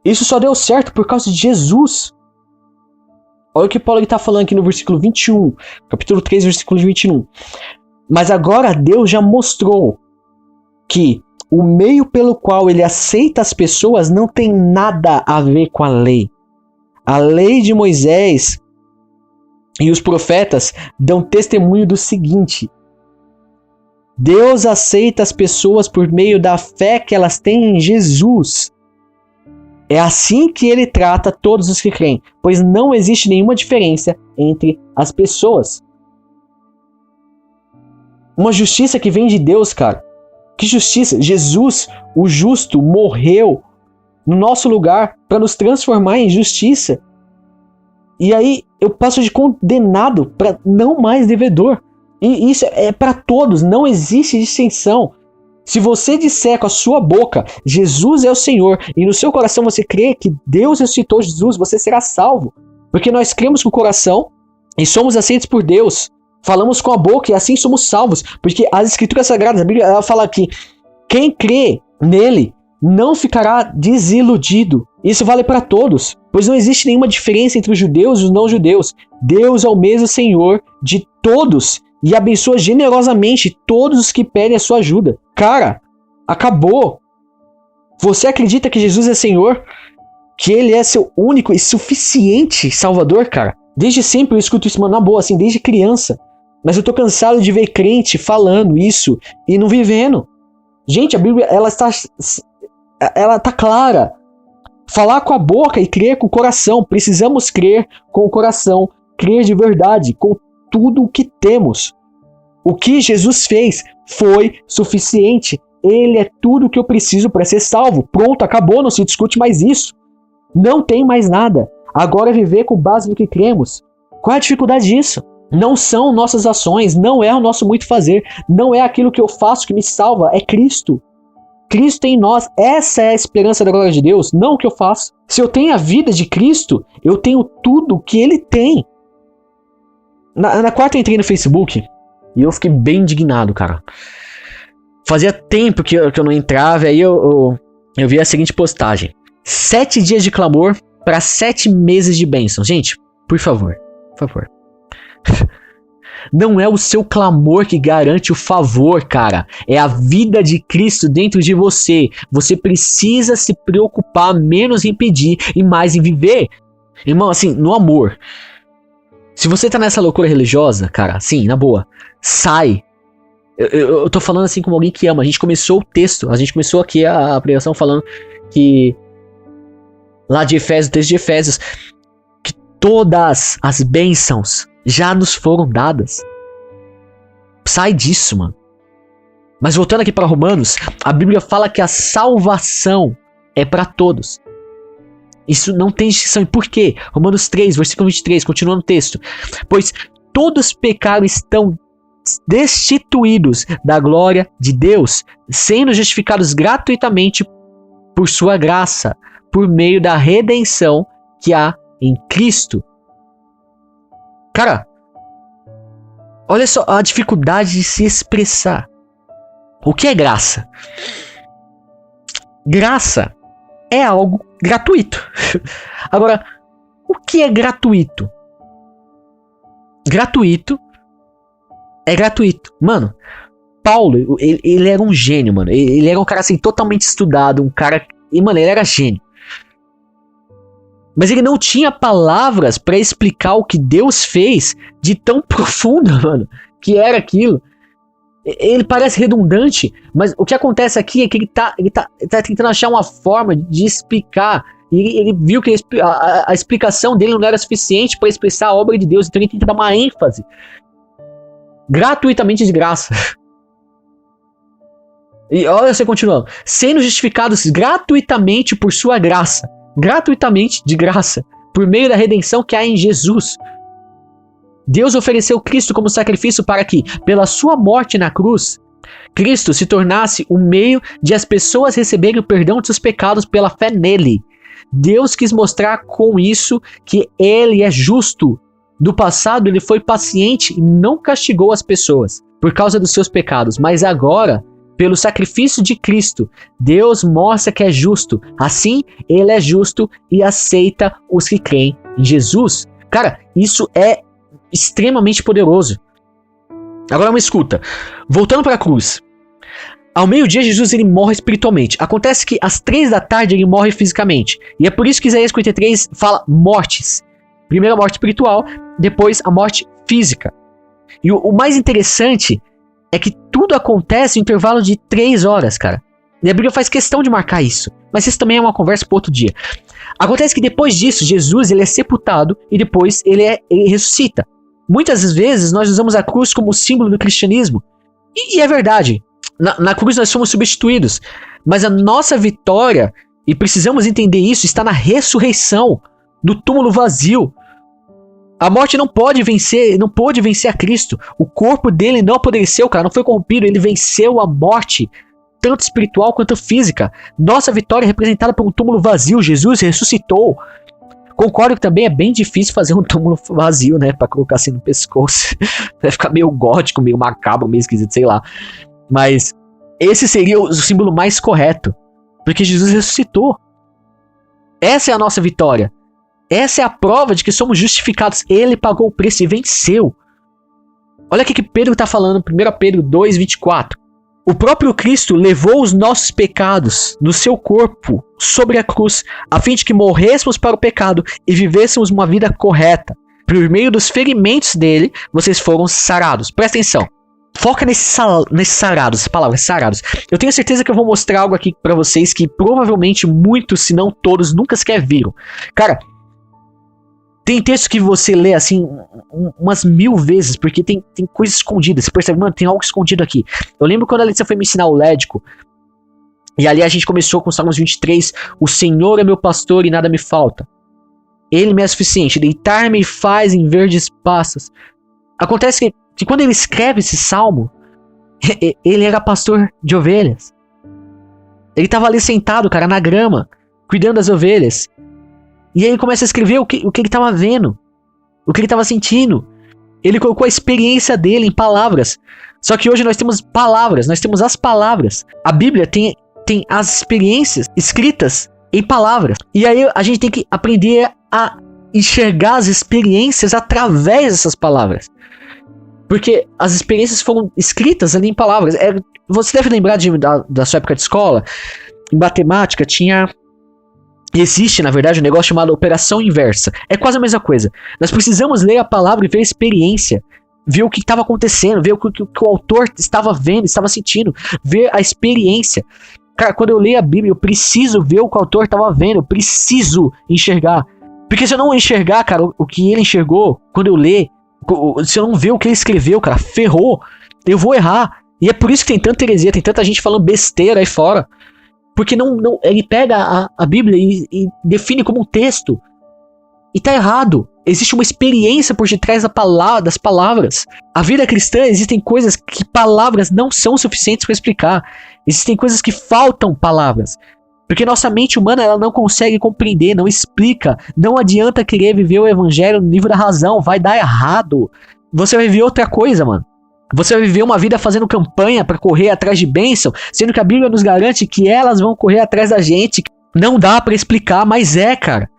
Isso só deu certo por causa de Jesus. Olha o que Paulo está falando aqui no versículo 21. Capítulo 3, versículo 21. Mas agora Deus já mostrou que o meio pelo qual ele aceita as pessoas não tem nada a ver com a lei. A lei de Moisés e os profetas dão testemunho do seguinte: Deus aceita as pessoas por meio da fé que elas têm em Jesus. É assim que ele trata todos os que creem, pois não existe nenhuma diferença entre as pessoas. Uma justiça que vem de Deus, cara. Que justiça! Jesus, o justo, morreu no nosso lugar para nos transformar em justiça. E aí eu passo de condenado para não mais devedor. E isso é para todos, não existe distinção. Se você disser com a sua boca, Jesus é o Senhor, e no seu coração você crê que Deus ressuscitou Jesus, você será salvo. Porque nós cremos com o coração e somos aceitos por Deus. Falamos com a boca e assim somos salvos. Porque as Escrituras Sagradas, a Bíblia, ela fala que quem crê nele não ficará desiludido. Isso vale para todos, pois não existe nenhuma diferença entre os judeus e os não-judeus. Deus é o mesmo Senhor de todos e abençoa generosamente todos os que pedem a sua ajuda. Cara, acabou. Você acredita que Jesus é Senhor? Que Ele é seu único e suficiente Salvador, cara? Desde sempre eu escuto isso, mano, na boa, assim, desde criança. Mas eu tô cansado de ver crente falando isso e não vivendo. Gente, a Bíblia, ela tá clara. Falar com a boca e crer com o coração. Precisamos crer com o coração. Crer de verdade, com tudo o que temos. O que Jesus fez foi suficiente. Ele é tudo o que eu preciso para ser salvo. Pronto, acabou, não se discute mais isso. Não tem mais nada. Agora é viver com base no que cremos. Qual é a dificuldade disso? Não são nossas ações, não é o nosso muito fazer, não é aquilo que eu faço que me salva, é Cristo. Cristo em nós, essa é a esperança da glória de Deus, não o que eu faço. Se eu tenho a vida de Cristo, eu tenho tudo que Ele tem. Na quarta eu entrei no Facebook e eu fiquei bem indignado, cara. Fazia tempo que eu não entrava, aí eu vi a seguinte postagem: 7 dias de clamor para 7 meses de bênção. Gente, por favor. Não é o seu clamor que garante o favor, cara. É a vida de Cristo dentro de você. Você precisa se preocupar menos em pedir e mais em viver. Irmão, assim, no amor. Se você tá nessa loucura religiosa, cara, assim, na boa, sai. Eu tô falando assim como alguém que ama. A gente começou o texto, a gente começou aqui a pregação falando que lá de Efésios, texto de Efésios, que todas as bênçãos já nos foram dadas. Sai disso, mano. Mas voltando aqui para Romanos, a Bíblia fala que a salvação é para todos. Isso não tem distinção. E por quê? Romanos 3, versículo 23, continuando o texto. Pois todos pecaram, estão destituídos da glória de Deus, sendo justificados gratuitamente por sua graça, por meio da redenção que há em Cristo. Cara, olha só a dificuldade de se expressar. O que é graça? Graça é algo gratuito. Agora, o que é gratuito? Gratuito é gratuito. Mano, Paulo, ele era um gênio, mano. Ele era um cara assim, totalmente estudado, um cara... E, mano, ele era gênio. Mas ele não tinha palavras pra explicar o que Deus fez de tão profundo, mano, que era aquilo. Ele parece redundante, mas o que acontece aqui é que ele tá tentando achar uma forma de explicar. E ele viu que a explicação dele não era suficiente para expressar a obra de Deus, então ele tenta dar uma ênfase. Gratuitamente de graça. E olha você continuando. Sendo justificados gratuitamente por sua graça. Gratuitamente de graça. Por meio da redenção que há em Jesus. Deus ofereceu Cristo como sacrifício para que, pela sua morte na cruz, Cristo se tornasse o meio de as pessoas receberem o perdão de seus pecados pela fé nele. Deus quis mostrar com isso que ele é justo. Do passado ele foi paciente e não castigou as pessoas por causa dos seus pecados, mas agora, pelo sacrifício de Cristo, Deus mostra que é justo. Assim, ele é justo e aceita os que creem em Jesus. Cara, isso é extremamente poderoso. Agora me escuta. Voltando para a cruz. Ao meio-dia, Jesus ele morre espiritualmente. Acontece que às 3 da tarde ele morre fisicamente. E é por isso que Isaías 53 fala mortes. Primeiro a morte espiritual, depois a morte física. E o mais interessante é que tudo acontece em intervalo de 3 horas, cara. E a Bíblia faz questão de marcar isso. Mas isso também é uma conversa para outro dia. Acontece que depois disso, Jesus ele é sepultado e depois ele ressuscita. Muitas vezes nós usamos a cruz como símbolo do cristianismo. E é verdade. Na cruz nós fomos substituídos. Mas a nossa vitória, e precisamos entender isso, está na ressurreição do túmulo vazio. A morte não pôde vencer a Cristo. O corpo dele não apodreceu, cara, não foi corrompido. Ele venceu a morte, tanto espiritual quanto física. Nossa vitória é representada por um túmulo vazio. Jesus ressuscitou. Concordo que também é bem difícil fazer um túmulo vazio, né? Pra colocar assim no pescoço. Vai ficar meio gótico, meio macabro, meio esquisito, sei lá. Mas esse seria o símbolo mais correto. Porque Jesus ressuscitou. Essa é a nossa vitória. Essa é a prova de que somos justificados. Ele pagou o preço e venceu. Olha o que Pedro está falando, 1 Pedro 2,24. O próprio Cristo levou os nossos pecados no seu corpo sobre a cruz, a fim de que morrêssemos para o pecado e vivêssemos uma vida correta. Por meio dos ferimentos dele, vocês foram sarados. Presta atenção. Foca nesses sarados, essa palavra, sarados. Eu tenho certeza que eu vou mostrar algo aqui para vocês que provavelmente muitos, se não todos, nunca sequer viram. Cara, tem texto que você lê assim umas 1000 vezes, porque tem coisas escondidas. Você percebe, mano, tem algo escondido aqui. Eu lembro quando a Letícia foi me ensinar o lédico, e ali a gente começou com o Salmos 23, o Senhor é meu pastor e nada me falta. Ele me é suficiente, deitar-me faz em verdes pastos. Acontece que quando ele escreve esse salmo, ele era pastor de ovelhas. Ele estava ali sentado, cara, na grama, cuidando das ovelhas. E aí ele começa a escrever o que ele estava vendo, o que ele estava sentindo. Ele colocou a experiência dele em palavras. Só que hoje nós temos palavras, nós temos as palavras. A Bíblia tem as experiências escritas em palavras. E aí a gente tem que aprender a enxergar as experiências através dessas palavras. Porque as experiências foram escritas ali em palavras. Você deve lembrar da sua época de escola. Em matemática existe, na verdade, um negócio chamado operação inversa. É quase a mesma coisa. Nós precisamos ler a palavra e ver a experiência. Ver o que estava acontecendo. Ver o que o autor estava vendo, estava sentindo. Ver a experiência. Cara, quando eu leio a Bíblia, eu preciso ver o que o autor estava vendo. Eu preciso enxergar. Porque se eu não enxergar, cara, o que ele enxergou, quando eu ler, se eu não ver o que ele escreveu, cara, ferrou. Eu vou errar. E é por isso que tem tanta heresia, tem tanta gente falando besteira aí fora. Porque ele pega a Bíblia e define como um texto. E tá errado. Existe uma experiência por detrás das palavras. A vida cristã, existem coisas que palavras não são suficientes para explicar. Existem coisas que faltam palavras. Porque nossa mente humana ela não consegue compreender, não explica. Não adianta querer viver o evangelho no nível da razão. Vai dar errado. Você vai viver outra coisa, mano. Você vai viver uma vida fazendo campanha para correr atrás de bênção, sendo que a Bíblia nos garante que elas vão correr atrás da gente. Não dá para explicar, mas cara.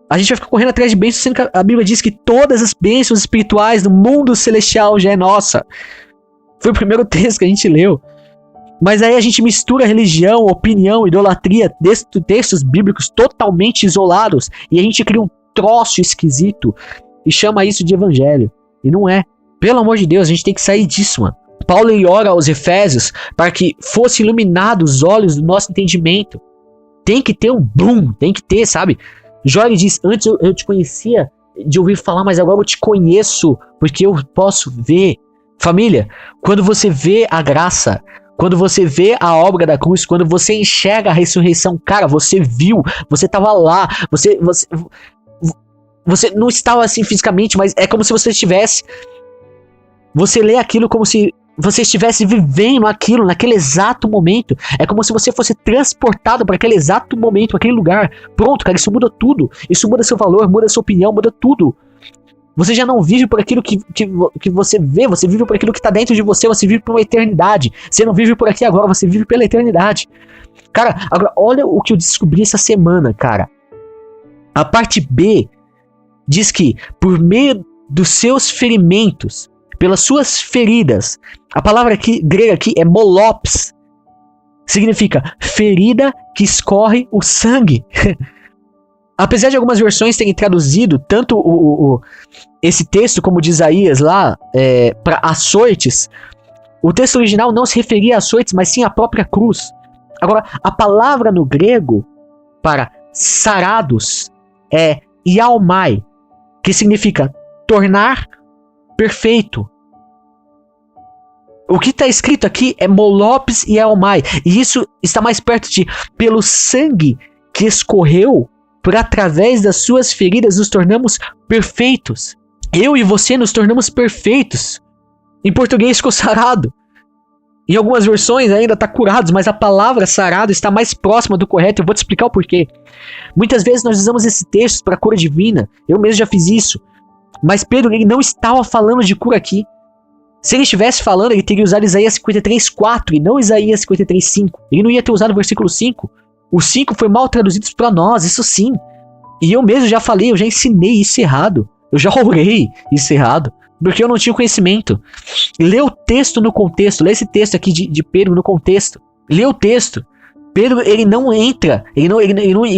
A gente vai ficar correndo atrás de bênçãos, sendo que a Bíblia diz que todas as bênçãos espirituais do mundo celestial já é nossa. Foi o primeiro texto que a gente leu. Mas aí a gente mistura religião, opinião, idolatria, textos bíblicos totalmente isolados, e a gente cria um troço esquisito e chama isso de evangelho. E não é. Pelo amor de Deus, a gente tem que sair disso, mano. Paulo ele ora aos Efésios para que fossem iluminados os olhos do nosso entendimento. Tem que ter um boom, tem que ter, sabe? Jó ele diz, antes eu te conhecia de ouvir falar, mas agora eu te conheço, porque eu posso ver. Família, quando você vê a graça, quando você vê a obra da cruz, quando você enxerga a ressurreição, cara, você viu, você tava lá, você não estava assim fisicamente, mas é como se você estivesse. Você lê aquilo como se você estivesse vivendo aquilo naquele exato momento. É como se você fosse transportado para aquele exato momento, para aquele lugar. Pronto, cara, isso muda tudo. Isso muda seu valor, muda sua opinião, muda tudo. Você já não vive por aquilo que você vê, você vive por aquilo que está dentro de você, você vive por uma eternidade. Você não vive por aqui agora, você vive pela eternidade. Cara, agora olha o que eu descobri essa semana, cara. A parte B diz que por meio dos seus ferimentos, pelas suas feridas, a palavra grega aqui é molops, significa ferida que escorre o sangue. Apesar de algumas versões terem traduzido tanto esse texto como de Isaías lá para açoites, o texto original não se referia a açoites, mas sim à própria cruz. Agora, a palavra no grego para sarados é ialmai, que significa tornar perfeito. O que está escrito aqui é Molopes e Elmai. E isso está mais perto de pelo sangue que escorreu, por através das suas feridas nos tornamos perfeitos. Eu e você nos tornamos perfeitos. Em português ficou sarado. Em algumas versões ainda está curados, mas a palavra sarado está mais próxima do correto. Eu vou te explicar o porquê. Muitas vezes nós usamos esse texto para cura divina. Eu mesmo já fiz isso. Mas Pedro, ele não estava falando de cura aqui. Se ele estivesse falando, ele teria usado Isaías 53:4 e não Isaías 53:5. Ele não ia ter usado o versículo 5. O 5 foi mal traduzido para nós, isso sim. E eu mesmo já falei, eu já ensinei isso errado. Eu já orei isso errado. Porque eu não tinha conhecimento. Lê o texto no contexto. Lê esse texto aqui de Pedro no contexto. Lê o texto. Pedro, ele não entra. Ele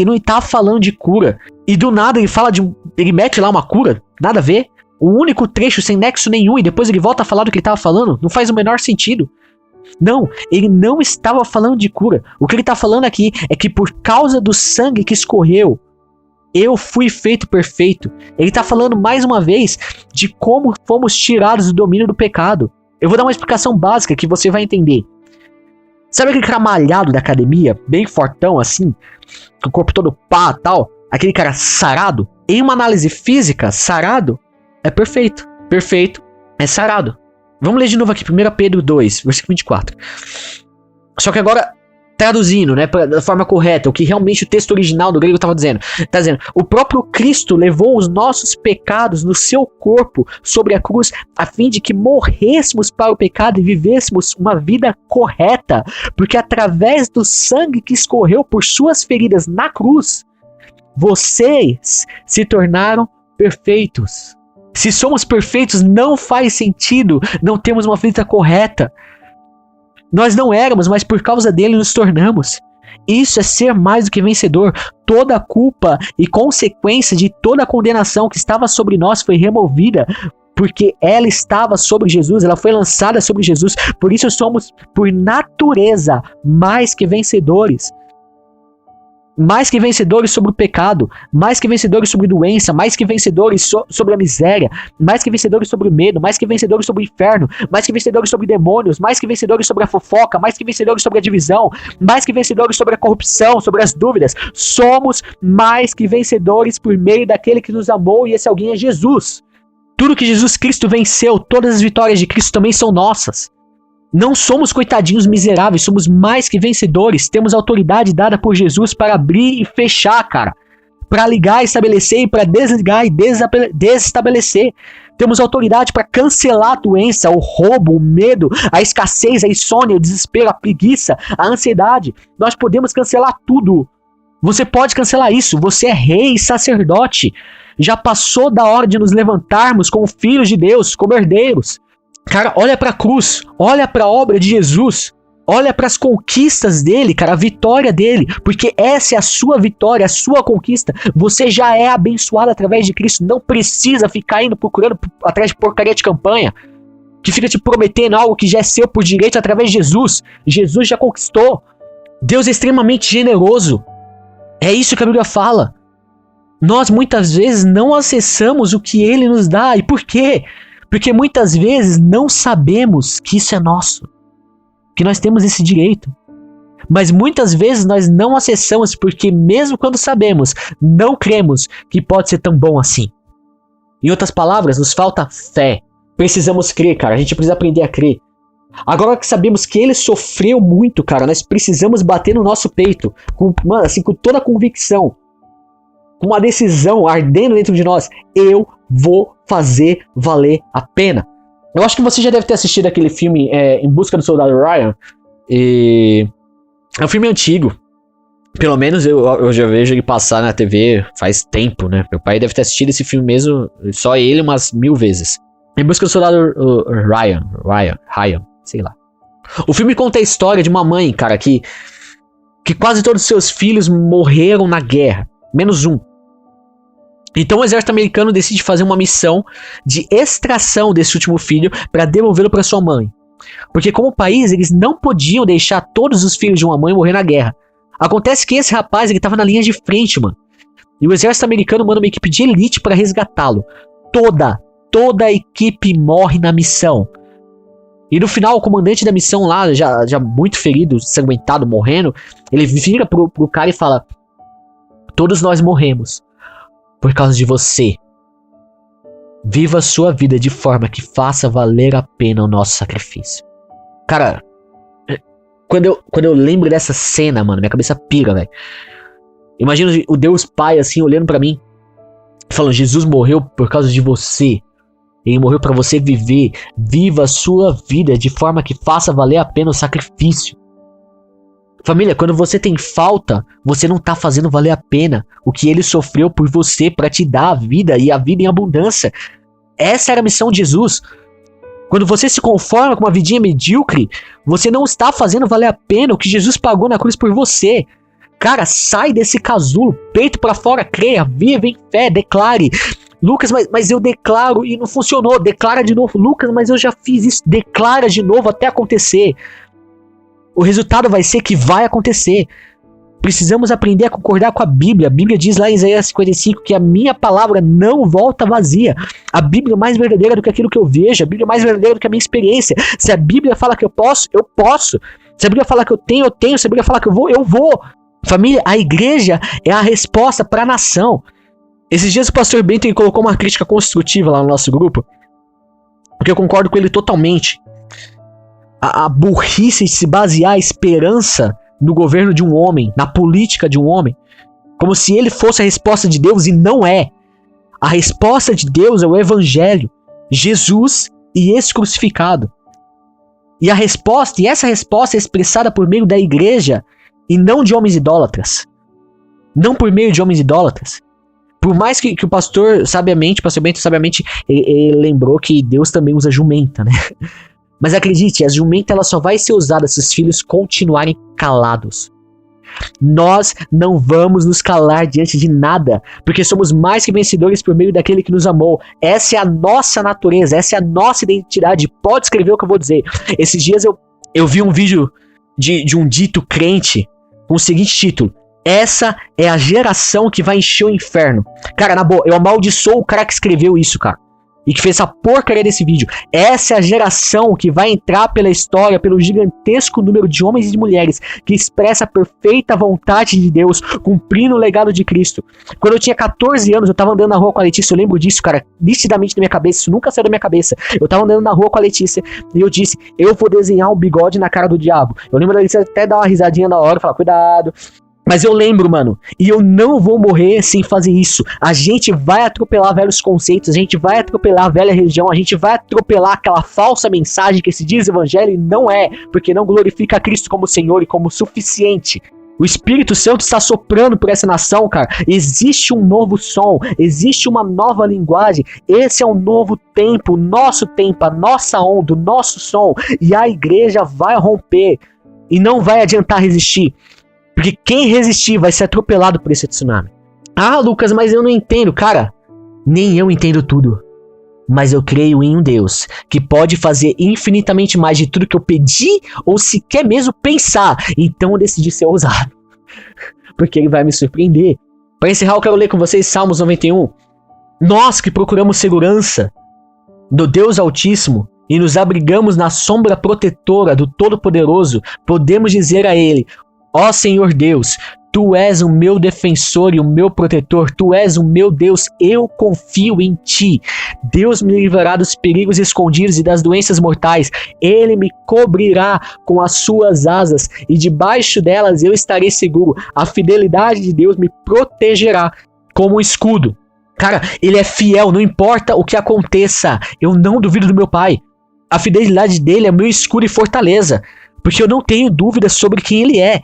não está falando de cura. E do nada ele fala ele mete lá uma cura. Nada a ver. O único trecho sem nexo nenhum. E depois ele volta a falar do que ele estava falando. Não faz o menor sentido. Não, ele não estava falando de cura. O que ele está falando aqui é que por causa do sangue que escorreu, eu fui feito perfeito. Ele está falando mais uma vez de como fomos tirados do domínio do pecado. Eu vou dar uma explicação básica que você vai entender. Sabe aquele cara malhado da academia, bem fortão assim, com o corpo todo pá tal? Aquele cara sarado? Em uma análise física, sarado é perfeito. Perfeito é sarado. Vamos ler de novo aqui, 1 Pedro 2, versículo 24. Só que agora, traduzindo, né, da forma correta, o que realmente o texto original do grego estava dizendo. Está dizendo, o próprio Cristo levou os nossos pecados no seu corpo sobre a cruz, a fim de que morrêssemos para o pecado e vivêssemos uma vida correta. Porque através do sangue que escorreu por suas feridas na cruz, vocês se tornaram perfeitos. Se somos perfeitos, não faz sentido não termos uma vida correta. Nós não éramos, mas por causa dele nos tornamos. Isso é ser mais do que vencedor. Toda a culpa e consequência de toda a condenação que estava sobre nós foi removida, porque ela estava sobre Jesus, ela foi lançada sobre Jesus. Por isso somos, por natureza, mais que vencedores. Mais que vencedores sobre o pecado, mais que vencedores sobre doença, mais que vencedores sobre a miséria, mais que vencedores sobre o medo, mais que vencedores sobre o inferno, mais que vencedores sobre demônios, mais que vencedores sobre a fofoca, mais que vencedores sobre a divisão, mais que vencedores sobre a corrupção, sobre as dúvidas. Somos mais que vencedores por meio daquele que nos amou, e esse alguém é Jesus. Tudo que Jesus Cristo venceu, todas as vitórias de Cristo também são nossas. Não somos coitadinhos miseráveis, somos mais que vencedores. Temos autoridade dada por Jesus para abrir e fechar, cara. Para ligar e estabelecer e para desligar e desestabelecer. Temos autoridade para cancelar a doença, o roubo, o medo, a escassez, a insônia, o desespero, a preguiça, a ansiedade. Nós podemos cancelar tudo. Você pode cancelar isso. Você é rei e sacerdote. Já passou da hora de nos levantarmos como filhos de Deus, como herdeiros. Cara, olha pra cruz, olha pra obra de Jesus, olha pras conquistas dele, cara, a vitória dele, porque essa é a sua vitória, a sua conquista. Você já é abençoado através de Cristo, não precisa ficar indo procurando atrás de porcaria de campanha, que fica te prometendo algo que já é seu por direito através de Jesus. Jesus já conquistou. Deus é extremamente generoso, é isso que a Bíblia fala. Nós muitas vezes não acessamos o que ele nos dá, e por quê? Porque muitas vezes não sabemos que isso é nosso, que nós temos esse direito. Mas muitas vezes nós não acessamos porque mesmo quando sabemos, não cremos que pode ser tão bom assim. Em outras palavras, nos falta fé. Precisamos crer, cara. A gente precisa aprender a crer. Agora que sabemos que ele sofreu muito, cara, nós precisamos bater no nosso peito, com toda a convicção, com uma decisão ardendo dentro de nós. Eu vou fazer valer a pena. Eu acho que você já deve ter assistido aquele filme Em Busca do Soldado Ryan. É um filme antigo. Pelo menos eu já vejo ele passar na TV faz tempo, né? Meu pai deve ter assistido esse filme mesmo, só ele, umas 1000 vezes. Em Busca do Soldado Ryan, sei lá. O filme conta a história de uma mãe, cara, que quase todos os seus filhos morreram na guerra, menos um. Então o exército americano decide fazer uma missão de extração desse último filho para devolvê-lo para sua mãe. Porque como país, eles não podiam deixar todos os filhos de uma mãe morrer na guerra. Acontece que esse rapaz, ele tava na linha de frente, mano. E o exército americano manda uma equipe de elite para resgatá-lo. Toda a equipe morre na missão. E no final, o comandante da missão lá, já muito ferido, sanguentado, morrendo, ele vira pro cara e fala: todos nós morremos por causa de você. Viva a sua vida de forma que faça valer a pena o nosso sacrifício. Cara, quando eu lembro dessa cena, mano, minha cabeça pira, velho. Imagina o Deus Pai, assim, olhando pra mim, falando: Jesus morreu por causa de você. Ele morreu pra você viver. Viva a sua vida de forma que faça valer a pena o sacrifício. Família, quando você tem falta, você não tá fazendo valer a pena o que ele sofreu por você pra te dar a vida e a vida em abundância. Essa era a missão de Jesus. Quando você se conforma com uma vidinha medíocre, você não está fazendo valer a pena o que Jesus pagou na cruz por você. Cara, sai desse casulo, peito pra fora, creia, viva em fé, declare. Lucas, mas eu declaro e não funcionou. Declara de novo. Lucas, mas eu já fiz isso. Declara de novo até acontecer. O resultado vai ser que vai acontecer. Precisamos aprender a concordar com a Bíblia. A Bíblia diz lá em Isaías 55 que a minha palavra não volta vazia. A Bíblia é mais verdadeira do que aquilo que eu vejo. A Bíblia é mais verdadeira do que a minha experiência. Se a Bíblia fala que eu posso, eu posso. Se a Bíblia fala que eu tenho, eu tenho. Se a Bíblia fala que eu vou. Família, a igreja é a resposta para a nação. Esses dias o pastor Bento colocou uma crítica construtiva lá no nosso grupo, porque eu concordo com ele totalmente. A burrice de se basear a esperança no governo de um homem, na política de um homem, como se ele fosse a resposta de Deus, e não é. A resposta de Deus é o Evangelho, Jesus e esse crucificado. E essa resposta é expressada por meio da igreja e não de homens idólatras. Não por meio de homens idólatras. Por mais que o pastor Bento sabiamente, ele lembrou que Deus também usa jumenta, né? Mas acredite, a jumenta ela só vai ser usada se os filhos continuarem calados. Nós não vamos nos calar diante de nada, porque somos mais que vencedores por meio daquele que nos amou. Essa é a nossa natureza, essa é a nossa identidade. Pode escrever o que eu vou dizer. Esses dias eu vi um vídeo de um dito crente com o seguinte título: essa é a geração que vai encher o inferno. Cara, na boa, eu amaldiçoo o cara que escreveu isso, cara, e que fez essa porcaria desse vídeo. Essa é a geração que vai entrar pela história, pelo gigantesco número de homens e de mulheres que expressa a perfeita vontade de Deus, cumprindo o legado de Cristo. Quando eu tinha 14 anos, eu tava andando na rua com a Letícia, eu lembro disso, cara, nitidamente na minha cabeça, isso nunca saiu da minha cabeça. Eu tava andando na rua com a Letícia e eu disse: eu vou desenhar um bigode na cara do diabo. Eu lembro da Letícia até dar uma risadinha na hora, falar: cuidado. Mas eu lembro, mano, e eu não vou morrer sem fazer isso. A gente vai atropelar velhos conceitos, a gente vai atropelar a velha religião, a gente vai atropelar aquela falsa mensagem que se diz evangelho e não é, porque não glorifica a Cristo como Senhor e como suficiente. O Espírito Santo está soprando por essa nação, cara. Existe um novo som, existe uma nova linguagem. Esse é um novo tempo, o nosso tempo, a nossa onda, o nosso som. E a igreja vai romper e não vai adiantar resistir. Porque quem resistir vai ser atropelado por esse tsunami. Ah, Lucas, mas eu não entendo. Cara, nem eu entendo tudo. Mas eu creio em um Deus que pode fazer infinitamente mais de tudo que eu pedi ou sequer mesmo pensar. Então eu decidi ser ousado. Porque ele vai me surpreender. Para encerrar, eu quero ler com vocês Salmos 91. Nós que procuramos segurança do Deus Altíssimo e nos abrigamos na sombra protetora do Todo-Poderoso, podemos dizer a Ele: ó Senhor Deus, Tu és o meu defensor e o meu protetor, Tu és o meu Deus, eu confio em Ti. Deus me livrará dos perigos escondidos e das doenças mortais. Ele me cobrirá com as suas asas e debaixo delas eu estarei seguro. A fidelidade de Deus me protegerá como um escudo. Cara, Ele é fiel, não importa o que aconteça. Eu não duvido do meu Pai. A fidelidade dele é meu escudo e fortaleza, porque eu não tenho dúvidas sobre quem Ele é.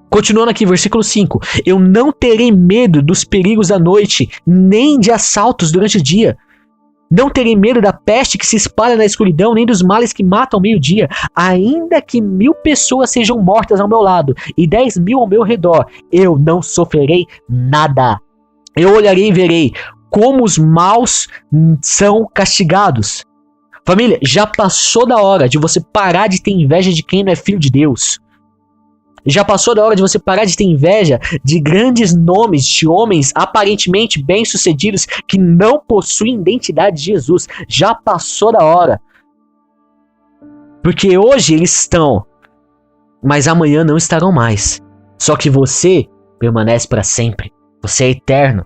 Continuando aqui, versículo 5. Eu não terei medo dos perigos da noite, nem de assaltos durante o dia. Não terei medo da peste que se espalha na escuridão, nem dos males que matam ao meio-dia. Ainda que 1000 pessoas sejam mortas ao meu lado e 10.000 ao meu redor, eu não sofrerei nada. Eu olharei e verei como os maus são castigados. Família, já passou da hora de você parar de ter inveja de quem não é filho de Deus. Já passou da hora de você parar de ter inveja de grandes nomes de homens aparentemente bem-sucedidos que não possuem identidade de Jesus. Já passou da hora. Porque hoje eles estão, mas amanhã não estarão mais. Só que você permanece para sempre. Você é eterno.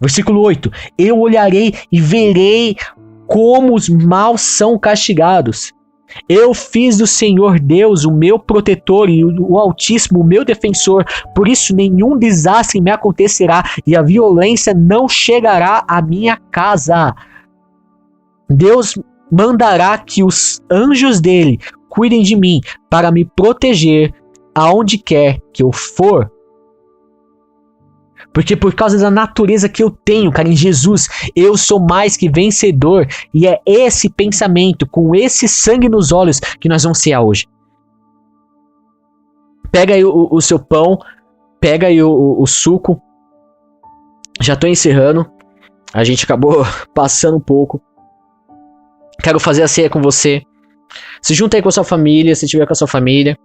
Versículo 8. Eu olharei e verei como os maus são castigados. Eu fiz do Senhor Deus o meu protetor e o Altíssimo o meu defensor. Por isso nenhum desastre me acontecerá e a violência não chegará à minha casa. Deus mandará que os anjos dele cuidem de mim para me proteger aonde quer que eu for. Porque por causa da natureza que eu tenho, cara, em Jesus, eu sou mais que vencedor. E é esse pensamento, com esse sangue nos olhos, que nós vamos cear hoje. Pega aí o seu pão, pega aí o suco. Já tô encerrando. A gente acabou passando um pouco. Quero fazer a ceia com você. Se junta aí com a sua família, se tiver com a sua família.